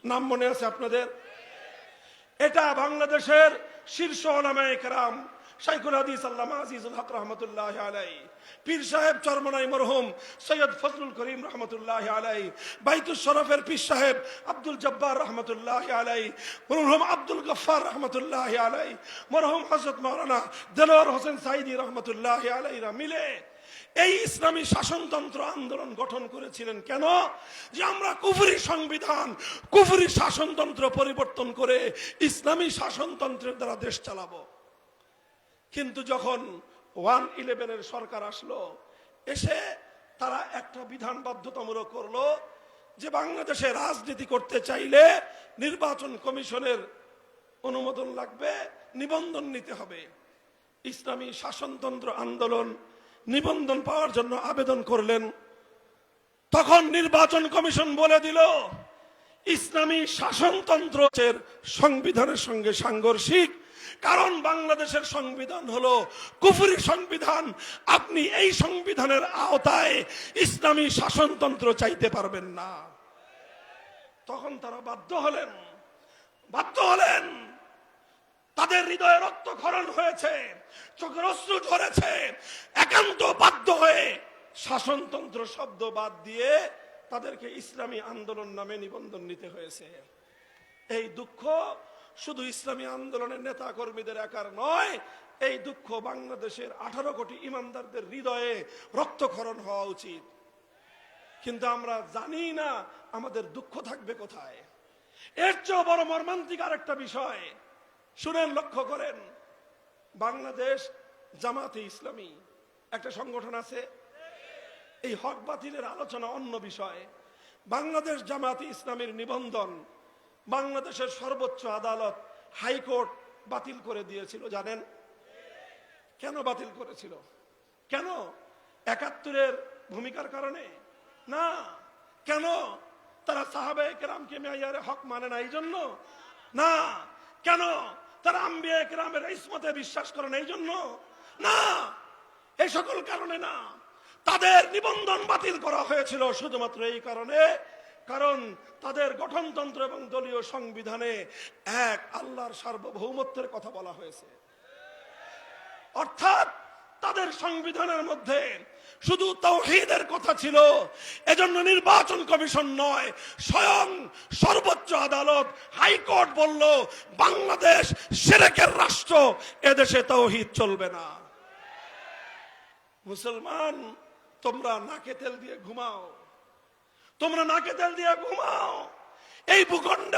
নাম মনে আছে আপনাদের? এটা বাংলাদেশের শীর্ষ উলামায়ে কেরাম শাইখুল হাদিস আল্লামা আজিজুল হক রহমতুল্লাহ আলাইহি, পীর সাহেব চরমনাই মরহুম সৈয়দ ফজলুল করিম রহমতুল্লাহ আলাইহি, বাইতুল শরফের পীর সাহেব আব্দুল জব্বার রহমতুল্লাহ আলাইহি, মরহুম আব্দুল গফফার রহমতুল্লাহ আলাইহি, মরহুম হযরত মাওলানা দেলোয়ার হোসেন সাইদি রহমতুল্লাহ আলাইহিরা মিলে এই ইসলামী শাসনতন্ত্র আন্দোলন গঠন করেছিলেন। কেন? যে আমরা কুফরি সংবিধান, কুফরি শাসনতন্ত্র পরিবর্তন করে ইসলামী শাসনতন্ত্রের দ্বারা দেশ চালাবো। কিন্তু যখন 111 সরকার আসলো, এসে তারা একটা বিধান বাধ্যতামূলক করলো যে বাংলাদেশে রাজনীতি করতে চাইলে নির্বাচন কমিশনের অনুমোদন লাগবে, নিবন্ধন নিতে হবে। ইসলামী শাসনতন্ত্র আন্দোলন নিবন্ধন পাওয়ার জন্য আবেদন করলেন। তখন নির্বাচন কমিশন বলে দিল ইসলামী শাসনতন্ত্রের সংবিধানের সঙ্গে সাংঘর্ষিক, কারণ বাংলাদেশের সংবিধান হলো কুফরি সংবিধান। আপনি এই সংবিধানের আওতায় ইসলামী শাসনতন্ত্র চাইতে পারবেন না। তখন তারা বাধ্য হলেন। তাদের হৃদয়ে রক্তক্ষরণ হয়েছে, চোখের অশ্রু ঝরেছে, একান্ত বাধ্য হয়ে শাসনতন্ত্র শব্দ বাদ দিয়ে তাদেরকে ইসলামী আন্দোলন নামে নিবন্ধন নিতে হয়েছে। এই দুঃখ শুধু ইসলামী আন্দোলনের নেতা কর্মীদের একার নয়, এই দুঃখ বাংলাদেশের 18 কোটি ইমানদারদের হৃদয়ে রক্তক্ষরণ হওয়া উচিত। কিন্তু আমরা জানি না আমাদের দুঃখ থাকবে কোথায়। এর চেয়ে বড় মর্মান্তিক আরেকটা বিষয় শুনেন, লক্ষ্য করেন। বাংলাদেশ জামাতে ইসলামী একটা সংগঠন আছে। এই হক বাতিলের আলোচনা অন্য বিষয়। বাংলাদেশ জামাতে ইসলামীর নিবন্ধন বাংলাদেশের সর্বোচ্চ আদালত হাইকোর্ট বাতিল করে দিয়েছিল। জানেন কেন বাতিল করেছিল? কেন? 71-এর ভূমিকার কারণে না। কেন? তারা সাহাবায়ে কেরামকে মেয়ারে হক মানে না এই জন্য না। কেন? তারা আম্বিয়া কেরামের ইসমতে বিশ্বাস করে না এই জন্য না। এই সকল কারণে না। তাদের নিবন্ধন বাতিল করা হয়েছিল শুধুমাত্র এই কারণে, কারণ তাদের গঠনতন্ত্র এবং দলীয় সংবিধানে এক আল্লাহর সার্বভৌমত্বের কথা বলা হয়েছে। অর্থাৎ তাদের সংবিধানের মধ্যে শুধু তাওহীদের কথা ছিল। এজন্য নির্বাচন কমিশন নয়, স্বয়ং সর্বোচ্চ আদালত হাইকোর্ট বলল বাংলাদেশ শিরকের রাষ্ট্র, এদেশে তাওহীদ চলবে না। মুসলমান, তোমরা নাকে তেল দিয়ে ঘুমাও, তোমরা নাকে তেল দিয়ে ঘুমাও। এই ভূখণ্ড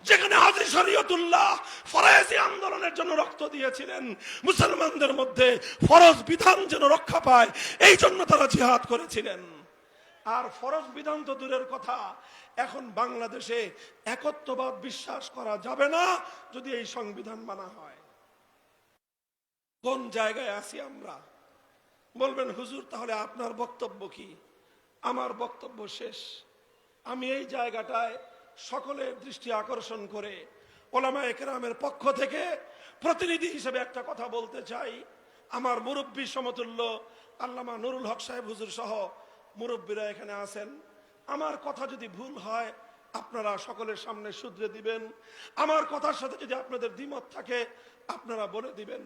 যেখানে হাজী শরীয়তুল্লাহ ফরায়েজি আন্দোলনের জন্য রক্ত দিয়েছিলেন, মুসলমানদের মধ্যে ফরজ বিধান যেন রক্ষা পায় এই জন্য তারা জিহাদ করেছিলেন। আর ফরজ বিধান তো দূরের কথা, এখন বাংলাদেশে একত্ববাদ বিশ্বাস করা যাবে না যদি এই সংবিধান মানা হয়। কোন জায়গায় আছি আমরা? বলবেন হুজুর তাহলে আপনার বক্তব্য কি? আমার বক্তব্য শেষ। আমি এই জায়গাটায় সকলের দৃষ্টি আকর্ষণ করে ওলামায়ে কেরামের পক্ষ থেকে প্রতিনিধি হিসেবে একটা কথা বলতে চাই। আমার মুরব্বী সমতুল্য আল্লামা নুরুল হক সাহেব হুজুর সহ মুরব্বীরা এখানে আছেন। আমার কথা যদি ভুল হয় আপনারা সকলের সামনে শুধরে দিবেন। আমার কথার সাথে যদি আপনাদের দ্বিমত থাকে আপনারা বলে দিবেন।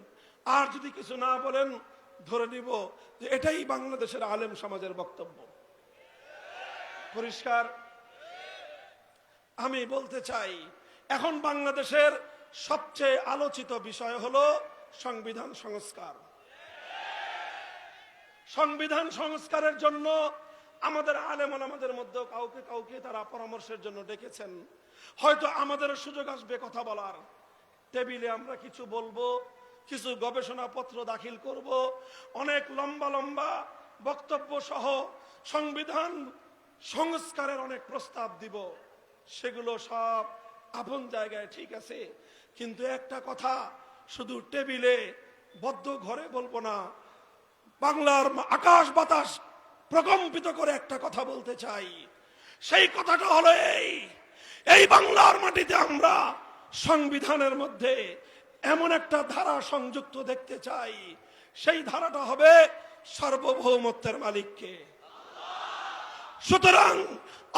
আর যদি কিছু না বলেন ধরে নিব যে এটাই বাংলাদেশের আলেম সমাজের বক্তব্য। পরিষ্কার? আমি বলতে চাই এখন বাংলাদেশের সবচেয়ে আলোচিত বিষয় হলো সংবিধান সংস্কার। সংবিধান সংস্কারের জন্য আমাদের আলেম ওলামাদের মধ্যে কাউকে কাউকে তারা পরামর্শের জন্য ডেকেছেন। হয়তো আমাদের সুযোগ আসবে কথা বলার। টেবিলে আমরা কিছু বলবো, কিছু গবেষণাপত্র দাখিল করব, অনেক লম্বা লম্বা বক্তব্য সহ সংবিধান সংস্কারের অনেক প্রস্তাব দিব। সেগুলো সব আপন জায়গায় ঠিক আছে, কিন্তু একটা কথা শুধু টেবিলে বদ্ধ ঘরে বলবো না, বাংলার আকাশ বাতাস প্রকম্পিত করে একটা কথা বলতে চাই। সেই কথাটা হলো এই বাংলার মাটিতে আমরা সংবিধানের মধ্যে এমন একটা ধারা সংযুক্ত দেখতে চাই, সেই ধারাটা হবে সার্বভৌমত্বের মালিককে। সুতরাং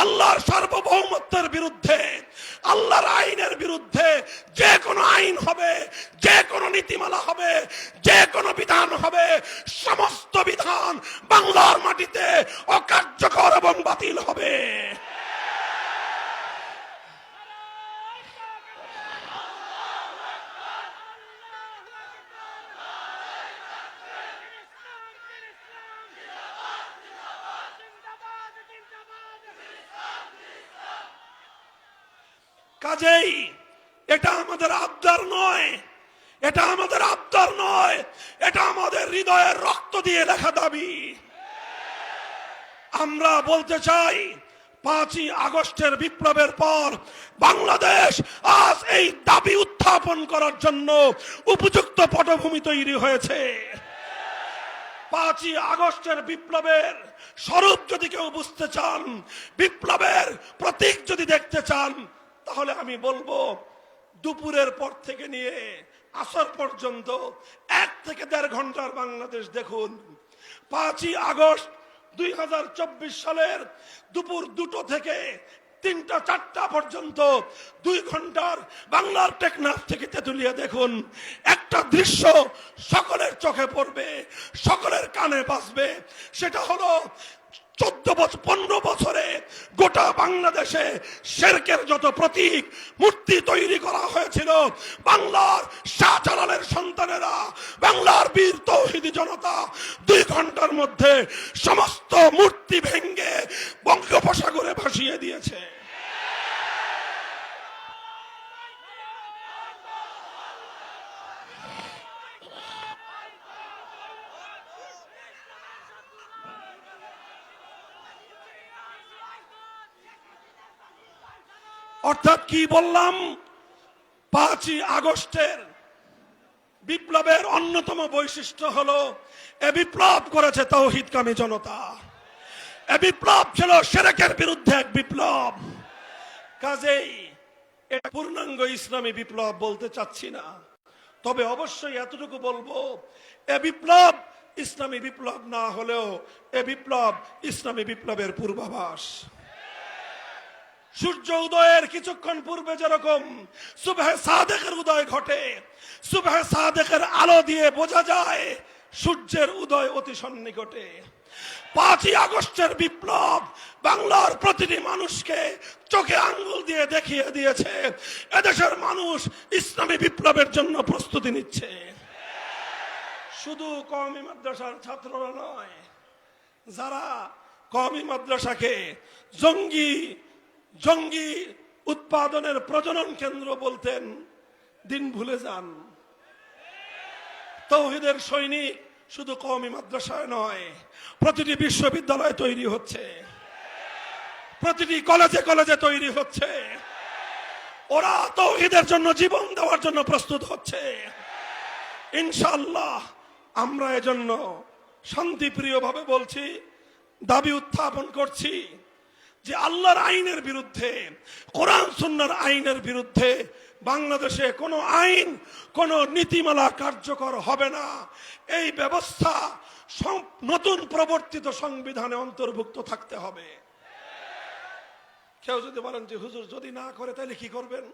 আল্লাহর সার্বভৌমত্বের বিরুদ্ধে, আল্লাহর আইনের বিরুদ্ধে যে কোনো আইন হবে, যে কোনো নীতিমালা হবে, যে কোনো বিধান হবে, সমস্ত বিধান বাংলার মাটিতে অকার্যকর এবং বাতিল হবে। কাজেই এটা আমাদের আবদার নয়, এটা আমাদের আবদার নয়, এটা আমাদের হৃদয়ের রক্ত দিয়ে লেখা দাবি। আমরা বলতে চাই 5ই আগস্টের বিপ্লবের পর বাংলাদেশ আজ এই দাবি উত্থাপন করার জন্য উপযুক্ত পটভূমি তৈরি হয়েছে। 5ই আগস্টের বিপ্লবের স্বরূপ যদি কেউ বুঝতে চান, বিপ্লবের প্রতীক যদি দেখতে চান, তাহলে আমি বলবো দুপুরের পর থেকে নিয়ে আসর পর্যন্ত 1 থেকে 1.5 ঘন্টার বাংলাদেশ দেখুন। 5ই আগস্ট 2024 সালের দুপুর 2টো থেকে 3টা 4টা পর্যন্ত 2 ঘন্টার বাংলার টেকনাফ থেকে তেতুলিয়া দেখুন। একটা দৃশ্য সকলের চোখে পড়বে, সকলের কানে বাজবে। সেটা হলো 15 বছরে গোটা বাংলাদেশে শিরকের যত প্রতীক মূর্তি তৈরি করা হয়েছিল, বাংলার শাহজালালের সন্তানেরা, বাংলার বীর তৌহিদি জনতা 2 ঘন্টার মধ্যে সমস্ত মূর্তি ভেঙে বঙ্গোপসাগরে ভাসিয়ে দিয়েছে। অর্থাৎ কি বললাম? 5ই আগস্টের বিপ্লবের অন্যতম বৈশিষ্ট্য হলো এ বিপ্লব করেছে তাওহীদকামী জনতা। এ বিপ্লব ছিল শিরকের বিরুদ্ধে এক বিপ্লব। কাজেই এটা পূর্ণাঙ্গ ইসলামী বিপ্লব বলতে চাচ্ছি না, তবে অবশ্যই এতটুকু বলবো, এ বিপ্লব ইসলামী বিপ্লব না হলেও এ বিপ্লব ইসলামী বিপ্লবের পূর্বাভাস। সূর্য উদয়ের কিছুক্ষণ পূর্বে যেরকম সুবহে সাদেকের উদয় ঘটে, সুবহে সাদেকের আলো দিয়ে বোঝা যায় সূর্যের উদয় অতি সন্নিকটে। 5ই আগস্টের বিপ্লব বাংলার প্রতিটি মানুষকে চোখে আঙ্গুল দিয়ে দেখিয়ে দিয়েছে এদেশের মানুষ ইসলামী বিপ্লবের জন্য প্রস্তুতি নিচ্ছে। শুধু কওমি মাদ্রাসার ছাত্ররা নয়, যারা কওমি মাদ্রাসাকে জঙ্গি উৎপাদনের প্রজনন কেন্দ্র বলতেন, দিন ভুলে যান। তাওহীদের সৈনিক শুধু কওমি মাদ্রাসায় নয়, প্রতিটি বিশ্ববিদ্যালয়ে তৈরি হচ্ছে, প্রতিটি কলেজে কলেজে তৈরি হচ্ছে। ওরা তাওহীদের জন্য জীবন দেওয়ার জন্য প্রস্তুত হচ্ছে। ইনশাআল্লাহ আমরা এজন্য শান্তিপ্রিয় ভাবে বলছি, দাবি উত্থাপন করছি যে আল্লাহর আইনের বিরুদ্ধে, কোরআন সুন্নাহর আইনের বিরুদ্ধে বাংলাদেশে কোনো আইন, কোনো নীতিমালা কার্যকর হবে না। এই ব্যবস্থা নতুন প্রবর্তিত সংবিধানে অন্তর্ভুক্ত থাকতে হবে। কেউ যদি বলেন যে হুজুর যদি না করে তাহলে কি করবেন?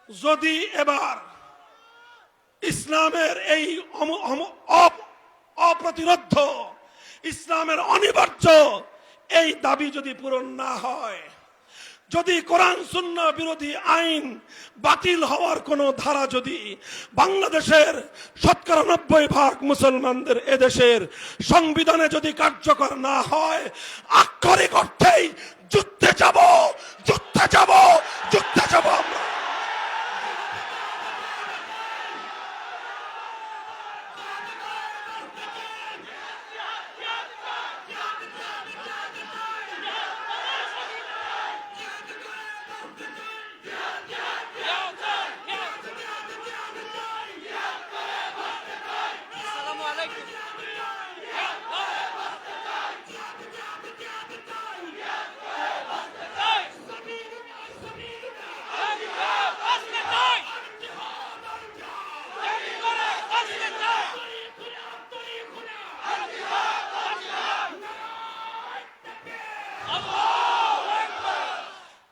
যদি এবার ইসলামের এই অপ্রতিরোধ্য, ইসলামের অনিবার্য এই দাবি যদি পূরণ না হয়, যদি কোরআন সুন্নাহ বিরোধী আইন বাতিল হওয়ার কোন ধারা যদি বাংলাদেশের ৯৭% মুসলমানদের এদেশের সংবিধানে যদি কার্যকর না হয়, আক্ষরিক অর্থেই যুদ্ধে যাব, যুদ্ধে যাব, যুদ্ধে যাব আমরা।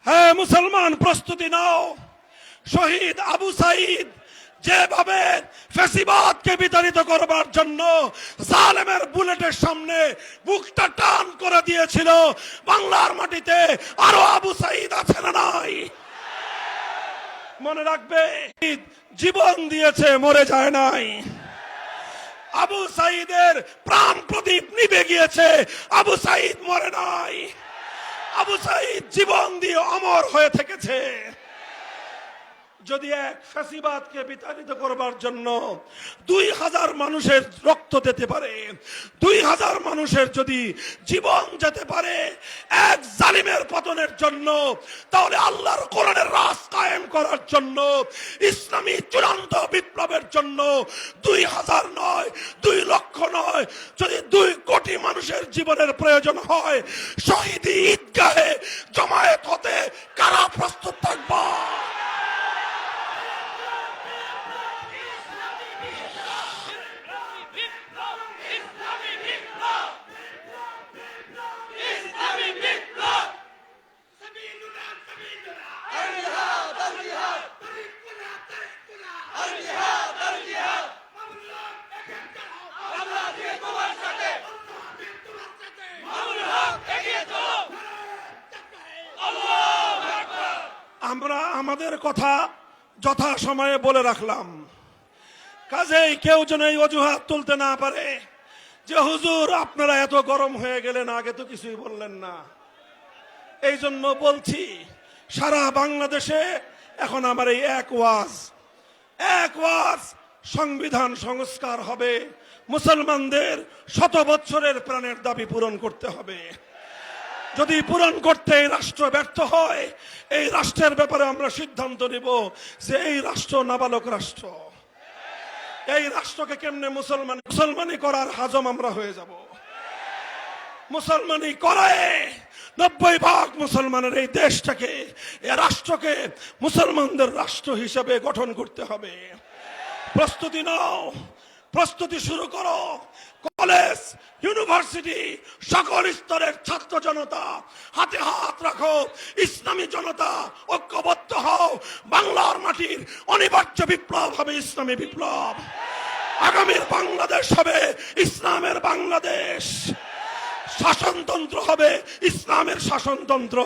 হ্যাঁ মুসলমান, প্রস্তুতি নাও। শহীদ আবু সাইদ যেভাবে ফ্যাসিবাদকে বিতাড়িত করবার জন্য জালেমের বুলেটের সামনে বুকটা টান করে দিয়েছিল, বাংলার মাটিতে আরো আবু সাইদ আছে না নাই? মনে রাখবে, জীবন দিয়েছে, মরে যায় নাই। আবু সাইদের প্রাণ প্রদীপ নিভে গিয়েছে, আবু সাইদ মরে নাই। আবু সাইদ জীবন দিয়ে অমর হয়ে থেকেছে। যদি এক ফ্যাসিবাদকে বিতাড়িত করবার জন্য ২০০০ মানুষের রক্ত দিতে পারে, ২০০০ মানুষের যদি জীবন যেতে পারে এক জালিমের পতনের জন্য, তাহলে আল্লাহর কোরআনের রাজ কায়েম করার জন্য, ইসলামী চূড়ান্ত বিপ্লবের জন্য ২০০০ নয়, ২ লক্ষ নয়, যদি ২ কোটি মানুষের জীবনের প্রয়োজন হয়, শহীদি ঈদগাহে জমায়েত হতে কারা প্রস্তুত থাকবা? আমরা আমাদের কথা যথা সময়ে বলে রাখলাম, কাজেই কেউ যেন এই অজুহাত তুলতে না পারে যে হুজুর আপনারা এত গরম হয়ে গেলেন, আগে তো কিছুই বললেন না। এই জন্য বলছি, সারা বাংলাদেশে এখন আমার এই এক ওয়াজ, সংবিধান সংস্কার হবে। মুসলমানদের ১০০ বছরের প্রাণের দাবি পূরণ করতে হবে। যদি পূরণ করতে এই রাষ্ট্র ব্যর্থ হয়, এই রাষ্ট্রের ব্যাপারে আমরা সিদ্ধান্ত নেব যে এই রাষ্ট্র নাবালক রাষ্ট্র। এই রাষ্ট্রকে কেমনে মুসলমানি করার হাজম আমরা হয়ে যাব। মুসলমানি করায় ৯০% মুসলমানের এই দেশটাকে, এই রাষ্ট্রকে মুসলমানদের রাষ্ট্র হিসেবে গঠন করতে হবে। প্রস্তুতি নাও, প্রস্তুতি শুরু করো। কলেজ, ইউনিভার্সিটি, সকল স্তরের ছাত্র জনতা হাতে হাত রাখো। ইসলামী জনতা ঐক্যবদ্ধ হও। বাংলার মাটির অনিবার্য বিপ্লব হবে ইসলামী বিপ্লব। আগামীর বাংলাদেশ হবে ইসলামের বাংলাদেশ। শাসনতন্ত্র হবে ইসলামের শাসনতন্ত্র।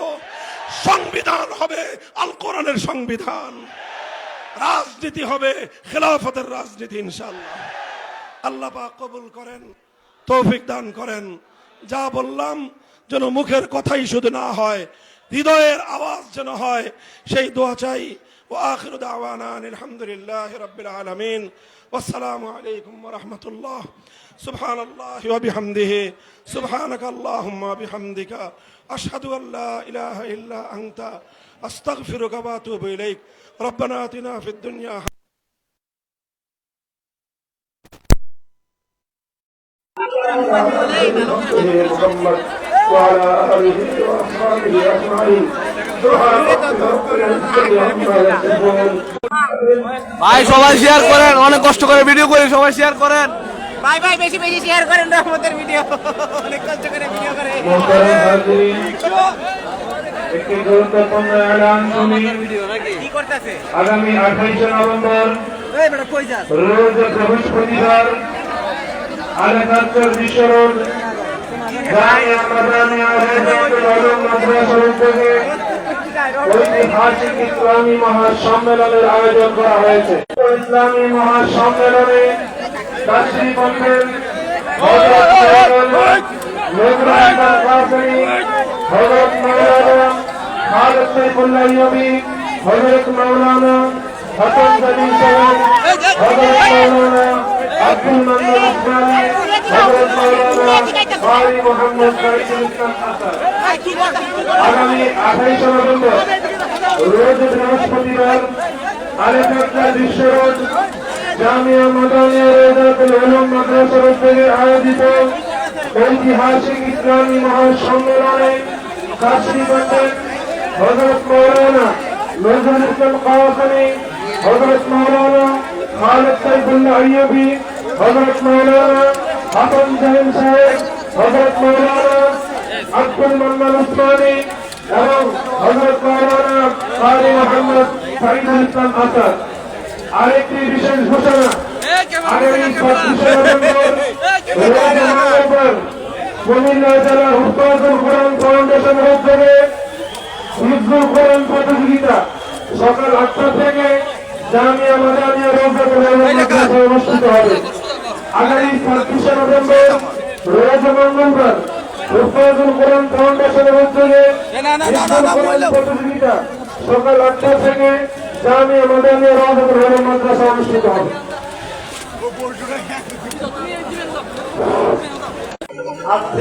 সংবিধান হবে আল কোরআনের সংবিধান। রাজনীতি হবে খেলাফতের রাজনীতি ইনশাআল্লাহ। আল্লাহ পাক কবুল করেন, তৌফিক দান করেন। যা বললাম যেন মুখের কথাই শুধু না হয়, হৃদয়ের আওয়াজ যেন হয়, সেই দোয়া চাই। ওয়া আখিরু দাওয়ানা আলহামদুলিল্লাহি রাব্বিল আলামিন। ওয়াসসালামু আলাইকুম ওয়া রাহমাতুল্লাহ। সুবহানাল্লাহি ওয়া বিহামদিহি, সুবহানাকাল্লাহুম্মা ওয়া বিহামদিকা, আশহাদু আল্লা ইলাহা ইল্লা আনতা, আস্তাগফিরুকা ওয়া আতুবু ইলাইক। রব্বানা আতিনা ফিদ দুনিয়া محمد وعلى آله وأصحابه أجمعين سبحان ربك رب العزة عما يصفون ভাই সবাই শেয়ার করেন, অনেক কষ্ট করে ভিডিও করি, সবাই শেয়ার করেন। ভাই ভাই বেশি বেশি শেয়ার করেন রহমতের ভিডিও, অনেক কষ্ট করে ভিডিও করে। মোহতারাম হাজিরিন, একটি গুরুত্বপূর্ণ এলান শুনি। কি করতেছে? আগামী 28 নভেম্বর এই বেটা কই যাস? রোজ বৃহস্পতিবার আলেকাত্তর বিশ্ব রোড জামিয়া মাদানিয়া রেজাতুল উলুম মাদ্রাসার উদ্যোগে ঐতিহাসিক ইসলামী মহাসম্মেলনের আয়োজন করা হয়েছে। ইসলামী মহাসম্মেলনে তাশরীফ করবেন হযরত মাওলানা কাসেমি, হযরত মাওলানা খালেদ সাইফুল্লাহ ইয়াবি, হযরত মাওলানা হাসান সাদিক সাহেব, হযরত মাওলানা আব্দুল মান্নান ইসলামী, হযরত মাওলানা কারি মোহাম্মদ সাইফুল ইসলাম হাসান। আগামী 28 নভেম্বর রোজ বৃহস্পতিবার আলেকাত্তর বিশ্ব রোড জামিয়া মাদানিয়া রেজাতুল উলুম মাদ্রাসার উদ্যোগে আয়োজিত ঐতিহাসিক ইসলামী মহাসম্মেলনে তাশরীফ আনবেন হযরত মাওলানা নজরুল ইসলাম কাসেমি, হযরত মাওলানা খালেদ সাইফুল্লাহ ইয়াবি, হযরত মাওলানা হাসান জাহিন সাহেব, হযরত মাওলানা আব্দুল মান্নান উসমানী এবং হযরত মাওলানা কারি মোহাম্মদ সাইফুল ইসলাম হাসান। আরেকটি বিশেষ ঘোষণা, আগামী 25 নভেম্বর রোজ মঙ্গলবার কুমিল্লা জেলা হুফাজুল কোরআন ফাউন্ডেশনের উদ্যোগে হিফজুল কোরআন প্রতিযোগিতা সকাল 8টা থেকে জামিয়া মাদানিয়া রেজাতুল উলুম মাদ্রাসায় অনুষ্ঠিত হবে। আগামী 26 নভেম্বর রোজ মঙ্গলবার হুফাজুল কোরআন ফাউন্ডেশনের উদ্যোগে হিফজুল কোরআন প্রতিযোগিতা সকাল 8টা থেকে জামিয়া মাদানিয়া রেজাতুল উলুম মাদ্রাসায় অনুষ্ঠিত হবে।